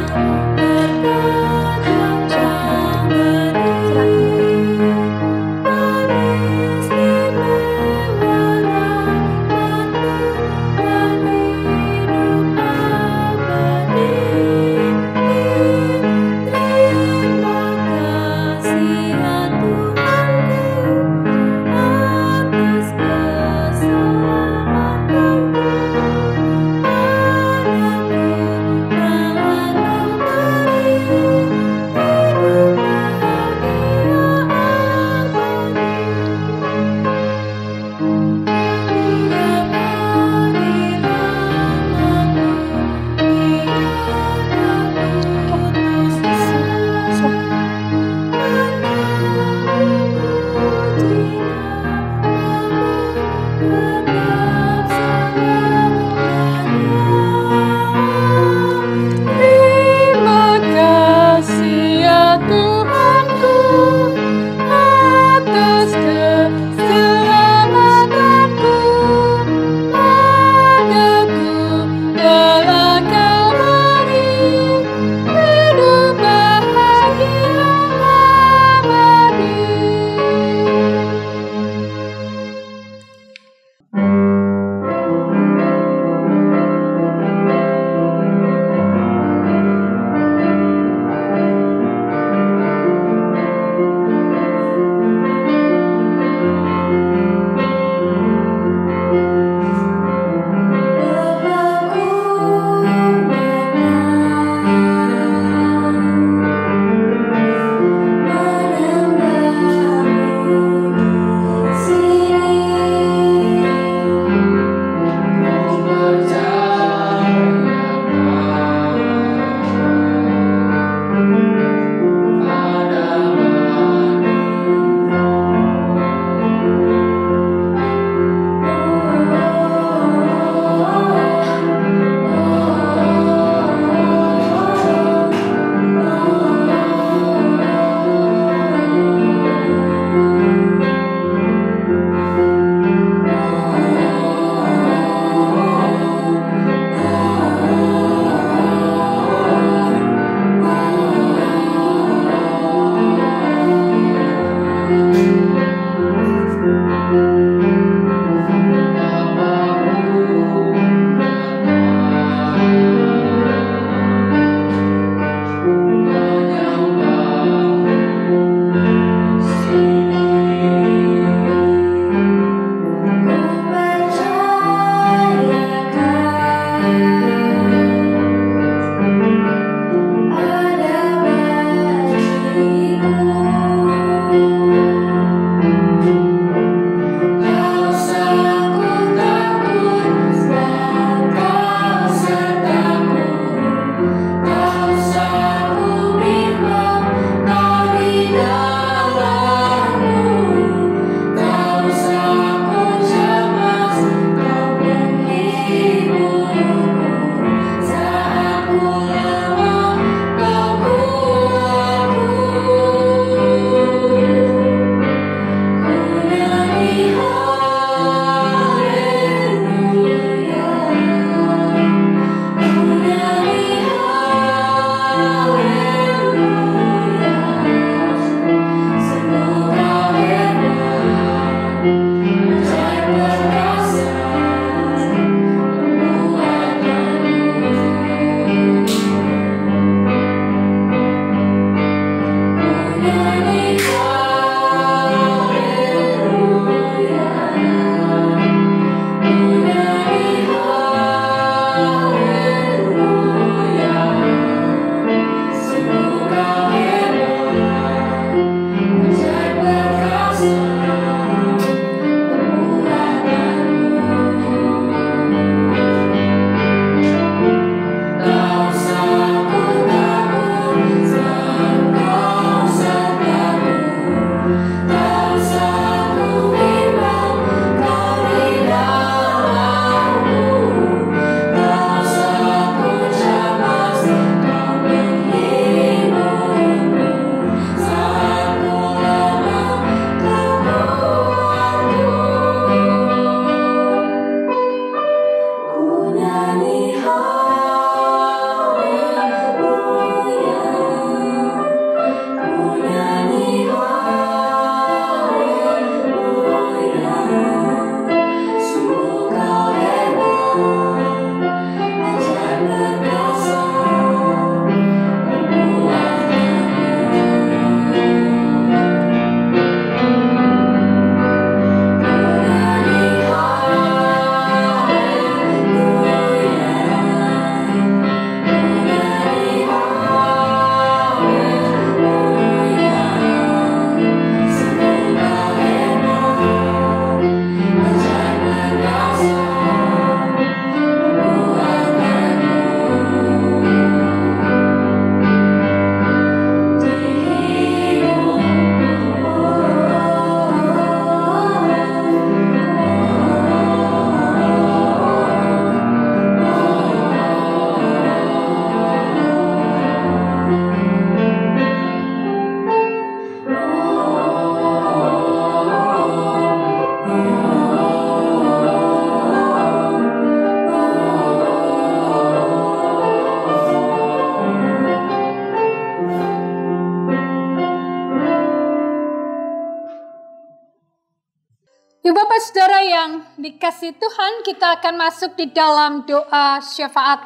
[SPEAKER 2] Ibu Bapak Saudara yang dikasihi Tuhan, kita akan masuk di dalam doa syafaat.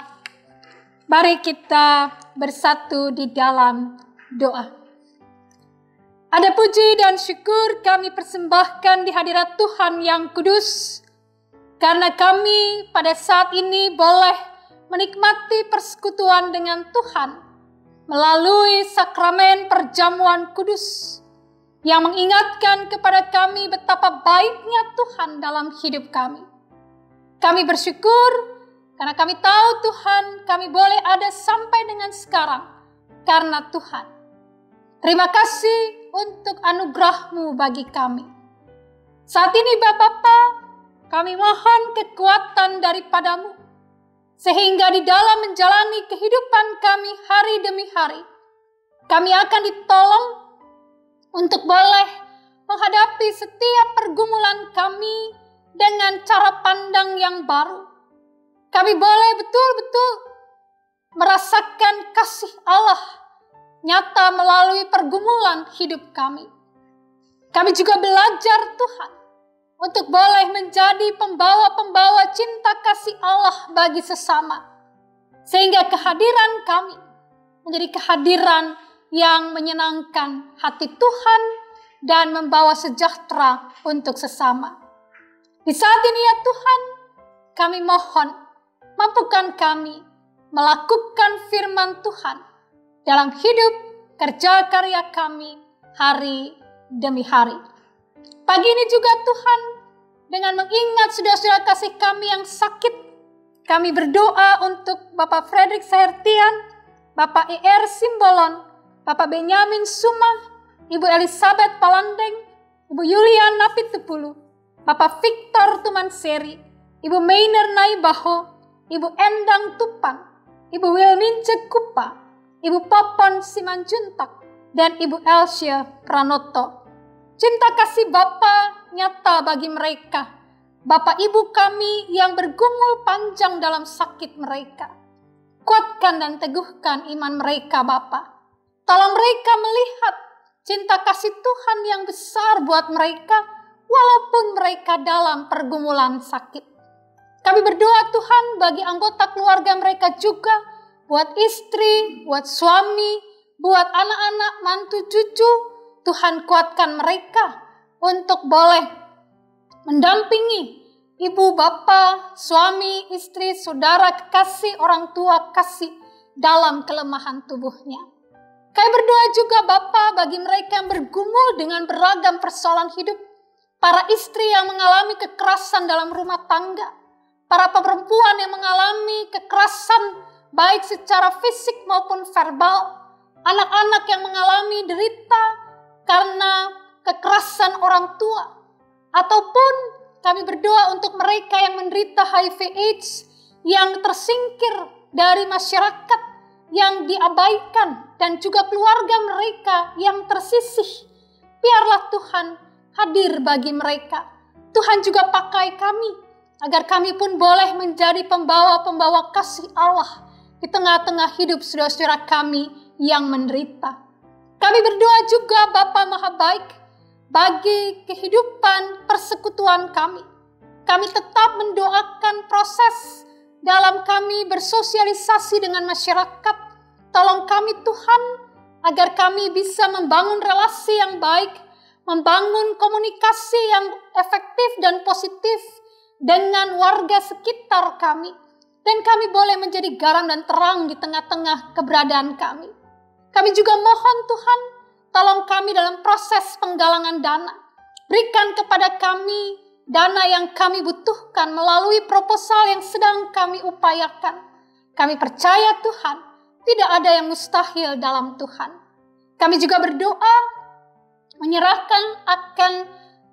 [SPEAKER 2] Mari kita bersatu di dalam doa. Ada puji dan syukur kami persembahkan di hadirat Tuhan yang kudus, karena kami pada saat ini boleh menikmati persekutuan dengan Tuhan melalui sakramen perjamuan kudus yang mengingatkan kepada kami betapa baiknya Tuhan dalam hidup kami. Kami bersyukur karena kami tahu Tuhan, kami boleh ada sampai dengan sekarang karena Tuhan. Terima kasih untuk anugerah-Mu bagi kami. Saat ini Bapa, kami mohon kekuatan daripada-Mu, sehingga di dalam menjalani kehidupan kami hari demi hari, kami akan ditolong untuk boleh menghadapi setiap pergumulan kami dengan cara pandang yang baru. Kami boleh betul-betul merasakan kasih Allah nyata melalui pergumulan hidup kami. Kami juga belajar Tuhan untuk boleh menjadi pembawa-pembawa cinta kasih Allah bagi sesama, sehingga kehadiran kami menjadi kehadiran yang menyenangkan hati Tuhan dan membawa sejahtera untuk sesama. Di saat ini ya Tuhan, kami mohon, mampukan kami melakukan firman Tuhan dalam hidup kerja karya kami hari demi hari. Pagi ini juga Tuhan, dengan mengingat saudara-saudara kasih kami yang sakit, kami berdoa untuk Bapak Frederick Sahertian, Bapak IR Simbolon, Bapak Benyamin Sumah, Ibu Elizabeth Palandeng, Ibu Yulian Napitupulu, Bapak Victor Tumanseri, Ibu Mainer Naibaho, Ibu Endang Tupan, Ibu Wilmince Kupa, Ibu Popon Simanjuntak, dan Ibu Elsia Pranoto. Cinta kasih Bapa nyata bagi mereka, Bapak Ibu kami yang bergumul panjang dalam sakit mereka. Kuatkan dan teguhkan iman mereka Bapa. Tolong mereka melihat cinta kasih Tuhan yang besar buat mereka, walaupun mereka dalam pergumulan sakit. Kami berdoa Tuhan bagi anggota keluarga mereka juga, buat istri, buat suami, buat anak-anak, mantu, cucu, Tuhan kuatkan mereka untuk boleh mendampingi ibu, bapa, suami, istri, saudara, kekasih, orang tua, kasih dalam kelemahan tubuhnya. Kami berdoa juga Bapa bagi mereka yang bergumul dengan beragam persoalan hidup, para istri yang mengalami kekerasan dalam rumah tangga, para perempuan yang mengalami kekerasan baik secara fisik maupun verbal, anak-anak yang mengalami derita karena kekerasan orang tua, ataupun kami berdoa untuk mereka yang menderita HIV/AIDS, yang tersingkir dari masyarakat, yang diabaikan, dan juga keluarga mereka yang tersisih. Biarlah Tuhan hadir bagi mereka. Tuhan juga pakai kami, agar kami pun boleh menjadi pembawa-pembawa kasih Allah di tengah-tengah hidup saudara-saudara kami yang menderita. Kami berdoa juga Bapa Maha Baik bagi kehidupan persekutuan kami. Kami tetap mendoakan proses dalam kami bersosialisasi dengan masyarakat. Tolong kami Tuhan, agar kami bisa membangun relasi yang baik, membangun komunikasi yang efektif dan positif dengan warga sekitar kami. Dan kami boleh menjadi garam dan terang di tengah-tengah keberadaan kami. Kami juga mohon Tuhan, tolong kami dalam proses penggalangan dana. Berikan kepada kami dana yang kami butuhkan melalui proposal yang sedang kami upayakan. Kami percaya Tuhan, tidak ada yang mustahil dalam Tuhan. Kami juga berdoa, menyerahkan akan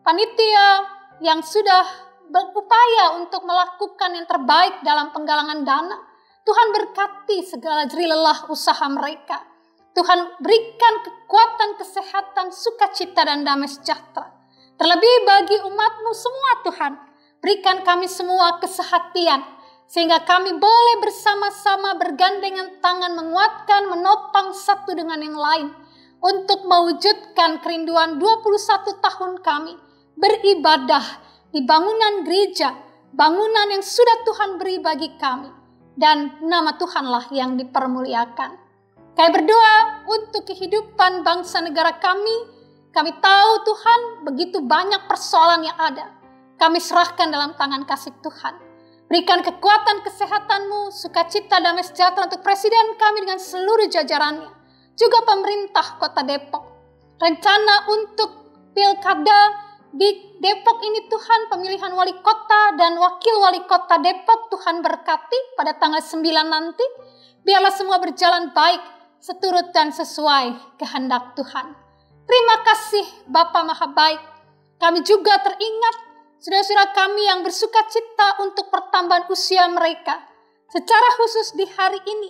[SPEAKER 2] panitia yang sudah berupaya untuk melakukan yang terbaik dalam penggalangan dana. Tuhan berkati segala jerih lelah usaha mereka. Tuhan berikan kekuatan, kesehatan, sukacita, dan damai sejahtera. Terlebih bagi umat-Mu semua Tuhan, berikan kami semua kesehatian, sehingga kami boleh bersama-sama bergandengan tangan menguatkan, menopang satu dengan yang lain, untuk mewujudkan kerinduan 21 tahun kami beribadah di bangunan gereja, bangunan yang sudah Tuhan beri bagi kami, dan nama Tuhanlah yang dipermuliakan. Kami berdoa untuk kehidupan bangsa negara kami. Kami tahu Tuhan, begitu banyak persoalan yang ada. Kami serahkan dalam tangan kasih Tuhan. Berikan kekuatan kesehatan-Mu, sukacita, damai sejahtera untuk Presiden kami dengan seluruh jajarannya, juga pemerintah Kota Depok. Rencana untuk pilkada di Depok ini Tuhan, pemilihan wali kota dan wakil wali kota Depok, Tuhan berkati pada tanggal 9 nanti. Biarlah semua berjalan baik, seturut dan sesuai kehendak Tuhan. Terima kasih Bapa Maha Baik. Kami juga teringat saudara-saudara kami yang bersuka cita untuk pertambahan usia mereka. Secara khusus di hari ini,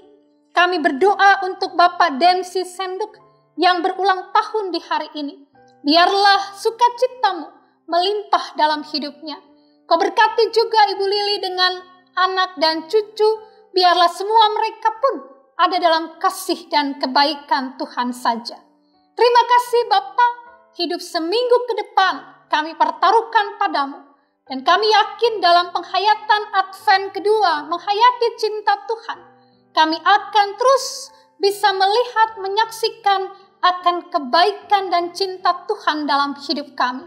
[SPEAKER 2] kami berdoa untuk Bapak Dempsey Senduk yang berulang tahun di hari ini. Biarlah sukacita-Mu melimpah dalam hidupnya. Kau berkati juga Ibu Lili dengan anak dan cucu. Biarlah semua mereka pun ada dalam kasih dan kebaikan Tuhan saja. Terima kasih Bapa, hidup seminggu ke depan kami pertaruhkan padamu. Dan kami yakin dalam penghayatan Advent kedua, menghayati cinta Tuhan, kami akan terus bisa melihat, menyaksikan akan kebaikan dan cinta Tuhan dalam hidup kami.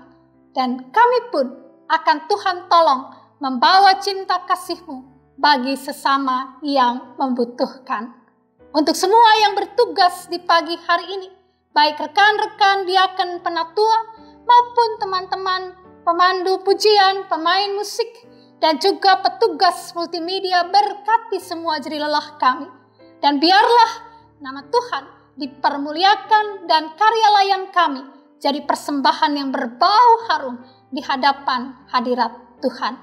[SPEAKER 2] Dan kami pun akan Tuhan tolong membawa cinta kasih-Mu bagi sesama yang membutuhkan. Untuk semua yang bertugas di pagi hari ini, baik rekan-rekan diaken penatua maupun teman-teman pemandu pujian, pemain musik, dan juga petugas multimedia, berkati semua jerih lelah kami. Dan biarlah nama Tuhan dipermuliakan dan karya layan kami jadi persembahan yang berbau harum di hadapan hadirat Tuhan.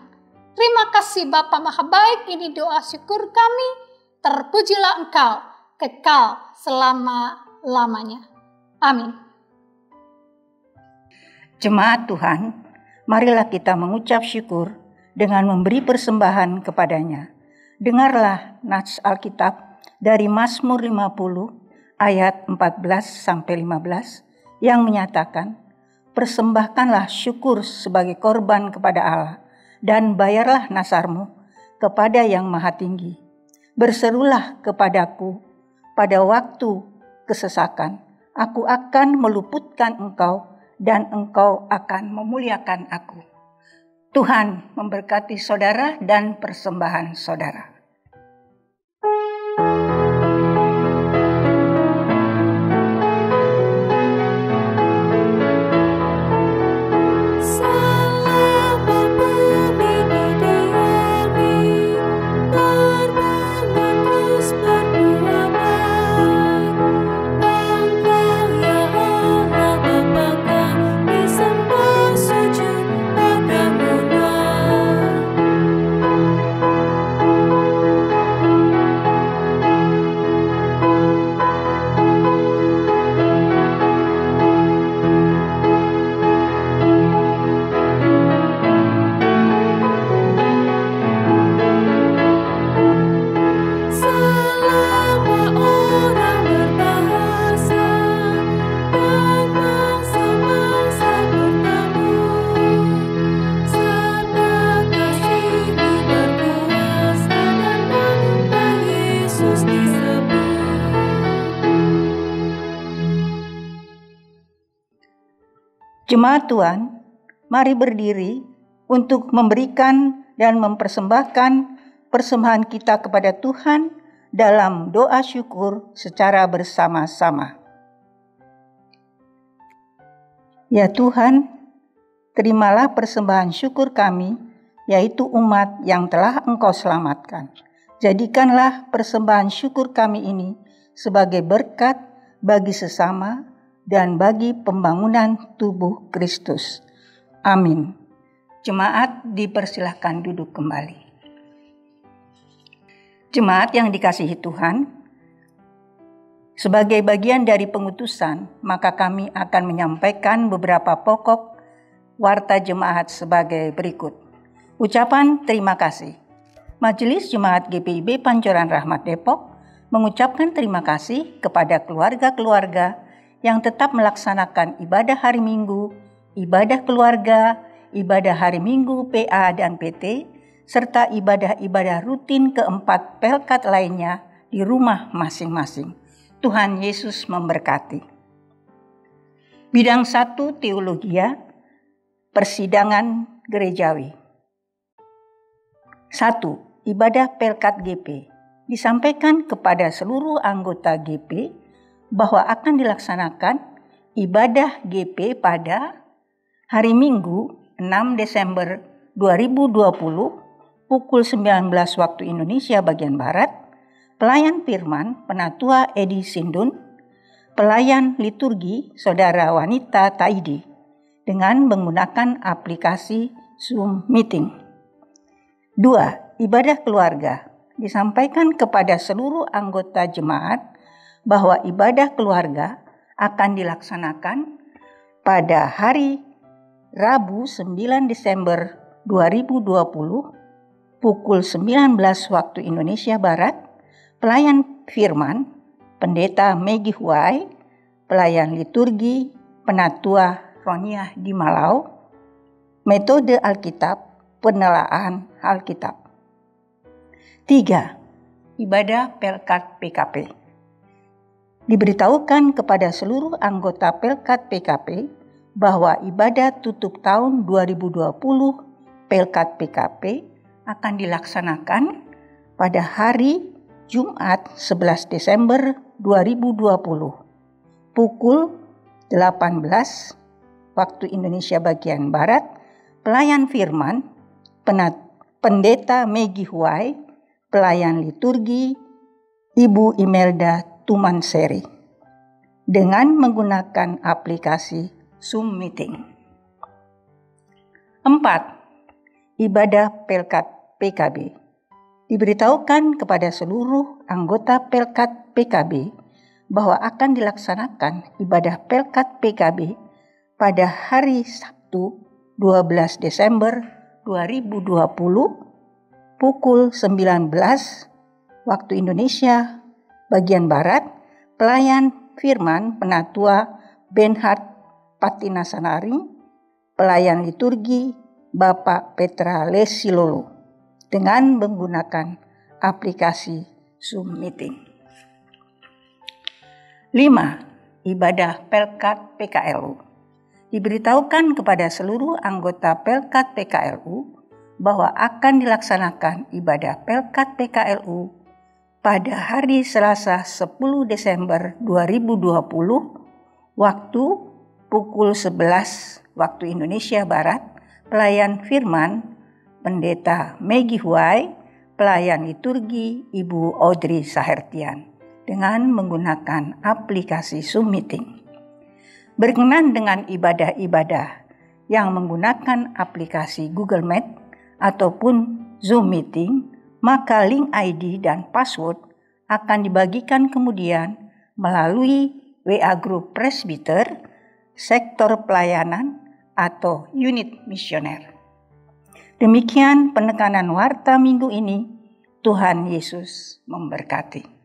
[SPEAKER 2] Terima kasih Bapa Maha Baik, ini doa syukur kami. Terpujilah Engkau kekal selama-lamanya. Amin.
[SPEAKER 4] Jemaat Tuhan, marilah kita mengucap syukur dengan memberi persembahan kepadanya. Dengarlah nats Alkitab dari Mazmur 50 ayat 14-15 yang menyatakan, persembahkanlah syukur sebagai korban kepada Allah dan bayarlah nasarmu kepada Yang Maha Tinggi. Berserulah kepadaku pada waktu kesesakan, Aku akan meluputkan engkau dan engkau akan memuliakan aku. Tuhan memberkati saudara dan persembahan saudara. Jemaat Tuhan, mari berdiri untuk memberikan dan mempersembahkan persembahan kita kepada Tuhan dalam doa syukur secara bersama-sama. Ya Tuhan, terimalah persembahan syukur kami, yaitu umat yang telah Engkau selamatkan. Jadikanlah persembahan syukur kami ini sebagai berkat bagi sesama dan bagi pembangunan tubuh Kristus. Amin. Jemaat dipersilahkan duduk kembali. Jemaat yang dikasihi Tuhan, sebagai bagian dari pengutusan, maka kami akan menyampaikan beberapa pokok warta jemaat sebagai berikut. Ucapan terima kasih. Majelis Jemaat GPIB Pancoran Rahmat Depok mengucapkan terima kasih kepada keluarga-keluarga yang tetap melaksanakan ibadah hari Minggu, ibadah keluarga, ibadah hari Minggu PA dan PT, serta ibadah-ibadah rutin keempat Pelkat lainnya di rumah masing-masing. Tuhan Yesus memberkati. Bidang 1 Teologia, Persidangan Gerejawi. 1. Ibadah Pelkat GP. Disampaikan kepada seluruh anggota GP bahwa akan dilaksanakan ibadah GP pada hari Minggu 6 Desember 2020 pukul 19 waktu Indonesia bagian Barat. Pelayan firman Penatua Edi Sindun, pelayan liturgi Saudara Wanita Taidi dengan menggunakan aplikasi Zoom Meeting. 2. Ibadah keluarga. Disampaikan kepada seluruh anggota jemaat bahwa ibadah keluarga akan dilaksanakan pada hari Rabu 9 Desember 2020 pukul 19 waktu Indonesia Barat. Pelayan firman Pendeta Maggie Huai, pelayan liturgi Penatua Ronia di Malau. Metode Alkitab, penelaan Alkitab. 3. Ibadah Pelkat PKP. Diberitahukan kepada seluruh anggota Pelkat PKP bahwa ibadah tutup tahun 2020 Pelkat PKP akan dilaksanakan pada hari Jumat 11 Desember 2020 pukul 18 waktu Indonesia bagian Barat. Pelayan firman Pendeta Maggie Huai, pelayan liturgi Ibu Imelda Tumanseri dengan menggunakan aplikasi Zoom Meeting. 4. Ibadah Pelkat PKB. Diberitahukan kepada seluruh anggota Pelkat PKB bahwa akan dilaksanakan ibadah Pelkat PKB pada hari Sabtu 12 Desember 2020 pukul 19 waktu Indonesia bagian Barat. Pelayan firman Penatua Benhard Patinasanari, pelayan liturgi Bapak Petra Lesilolo dengan menggunakan aplikasi Zoom Meeting. 5. ibadah Pelkat PKLU. Diberitahukan kepada seluruh anggota Pelkat PKLU bahwa akan dilaksanakan ibadah Pelkat PKLU pada hari Selasa 10 Desember 2020 waktu pukul 11 waktu Indonesia Barat. Pelayan firman Pendeta Maggie Huai, pelayan liturgi Ibu Audrey Sahertian dengan menggunakan aplikasi Zoom Meeting. Berkenan dengan ibadah-ibadah yang menggunakan aplikasi Google Meet ataupun Zoom Meeting, maka link ID dan password akan dibagikan kemudian melalui WA Group Presbiter, sektor pelayanan, atau unit misioner. Demikian penekanan warta minggu ini. Tuhan Yesus memberkati.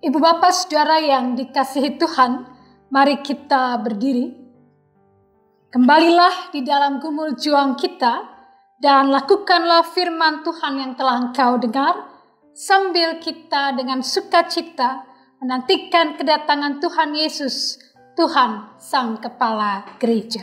[SPEAKER 2] Ibu bapak saudara yang dikasihi Tuhan, mari kita berdiri. Kembalilah di dalam gumul juang kita dan lakukanlah firman Tuhan yang telah engkau dengar, sambil kita dengan sukacita menantikan kedatangan Tuhan Yesus, Tuhan Sang Kepala Gereja.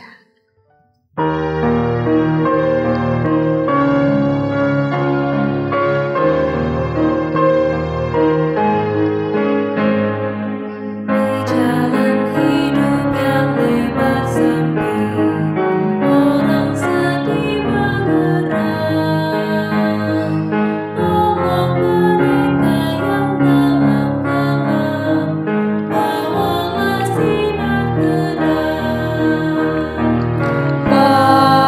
[SPEAKER 3] Bye.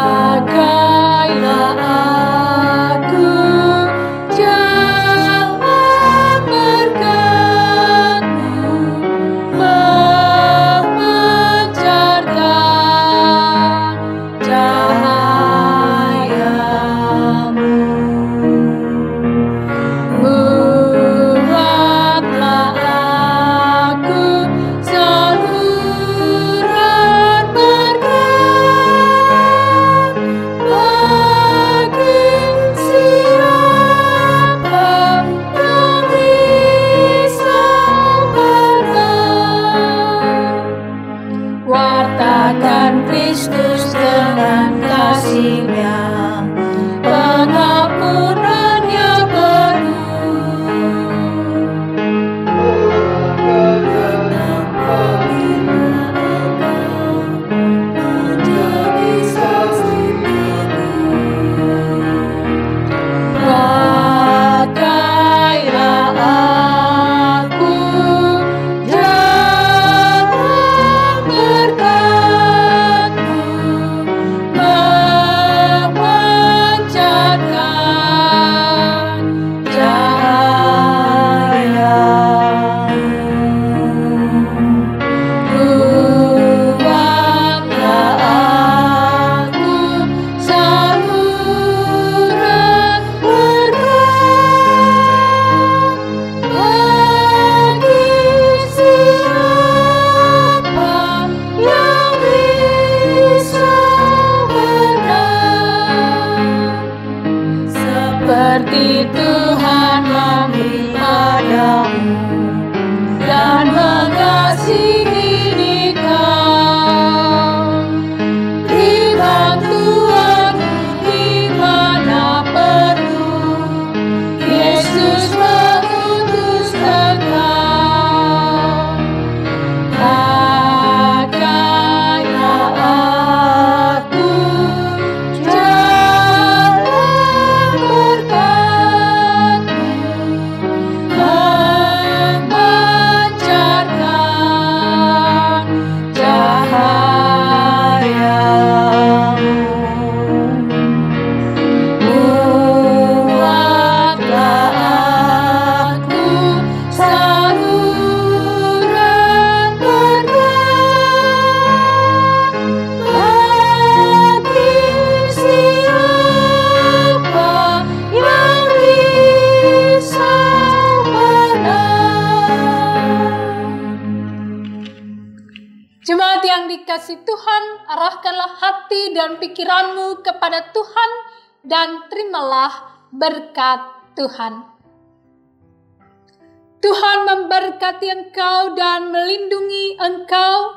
[SPEAKER 3] seperti Tuhan memberi padamu dan mengasihi kau. Beri bantuanmu di mana perlu, Yesus mengutus engkau. Pakailah aku jalan berkat-Mu, memancarkan cahayamu. Buatlah aku saluran berkat bagi siapa yang risau benar.
[SPEAKER 2] Jemaat yang dikasihi Tuhan, arahkanlah hati dan pikiranmu kepada Tuhan dan terimalah berkat Tuhan. Tuhan memberkati engkau dan melindungi engkau.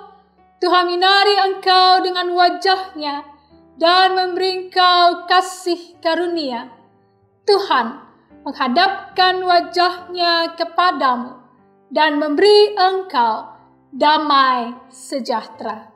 [SPEAKER 2] Tuhan menyinari engkau dengan wajah-Nya dan memberi engkau kasih karunia. Tuhan menghadapkan wajah-Nya kepadamu dan memberi engkau damai sejahtera.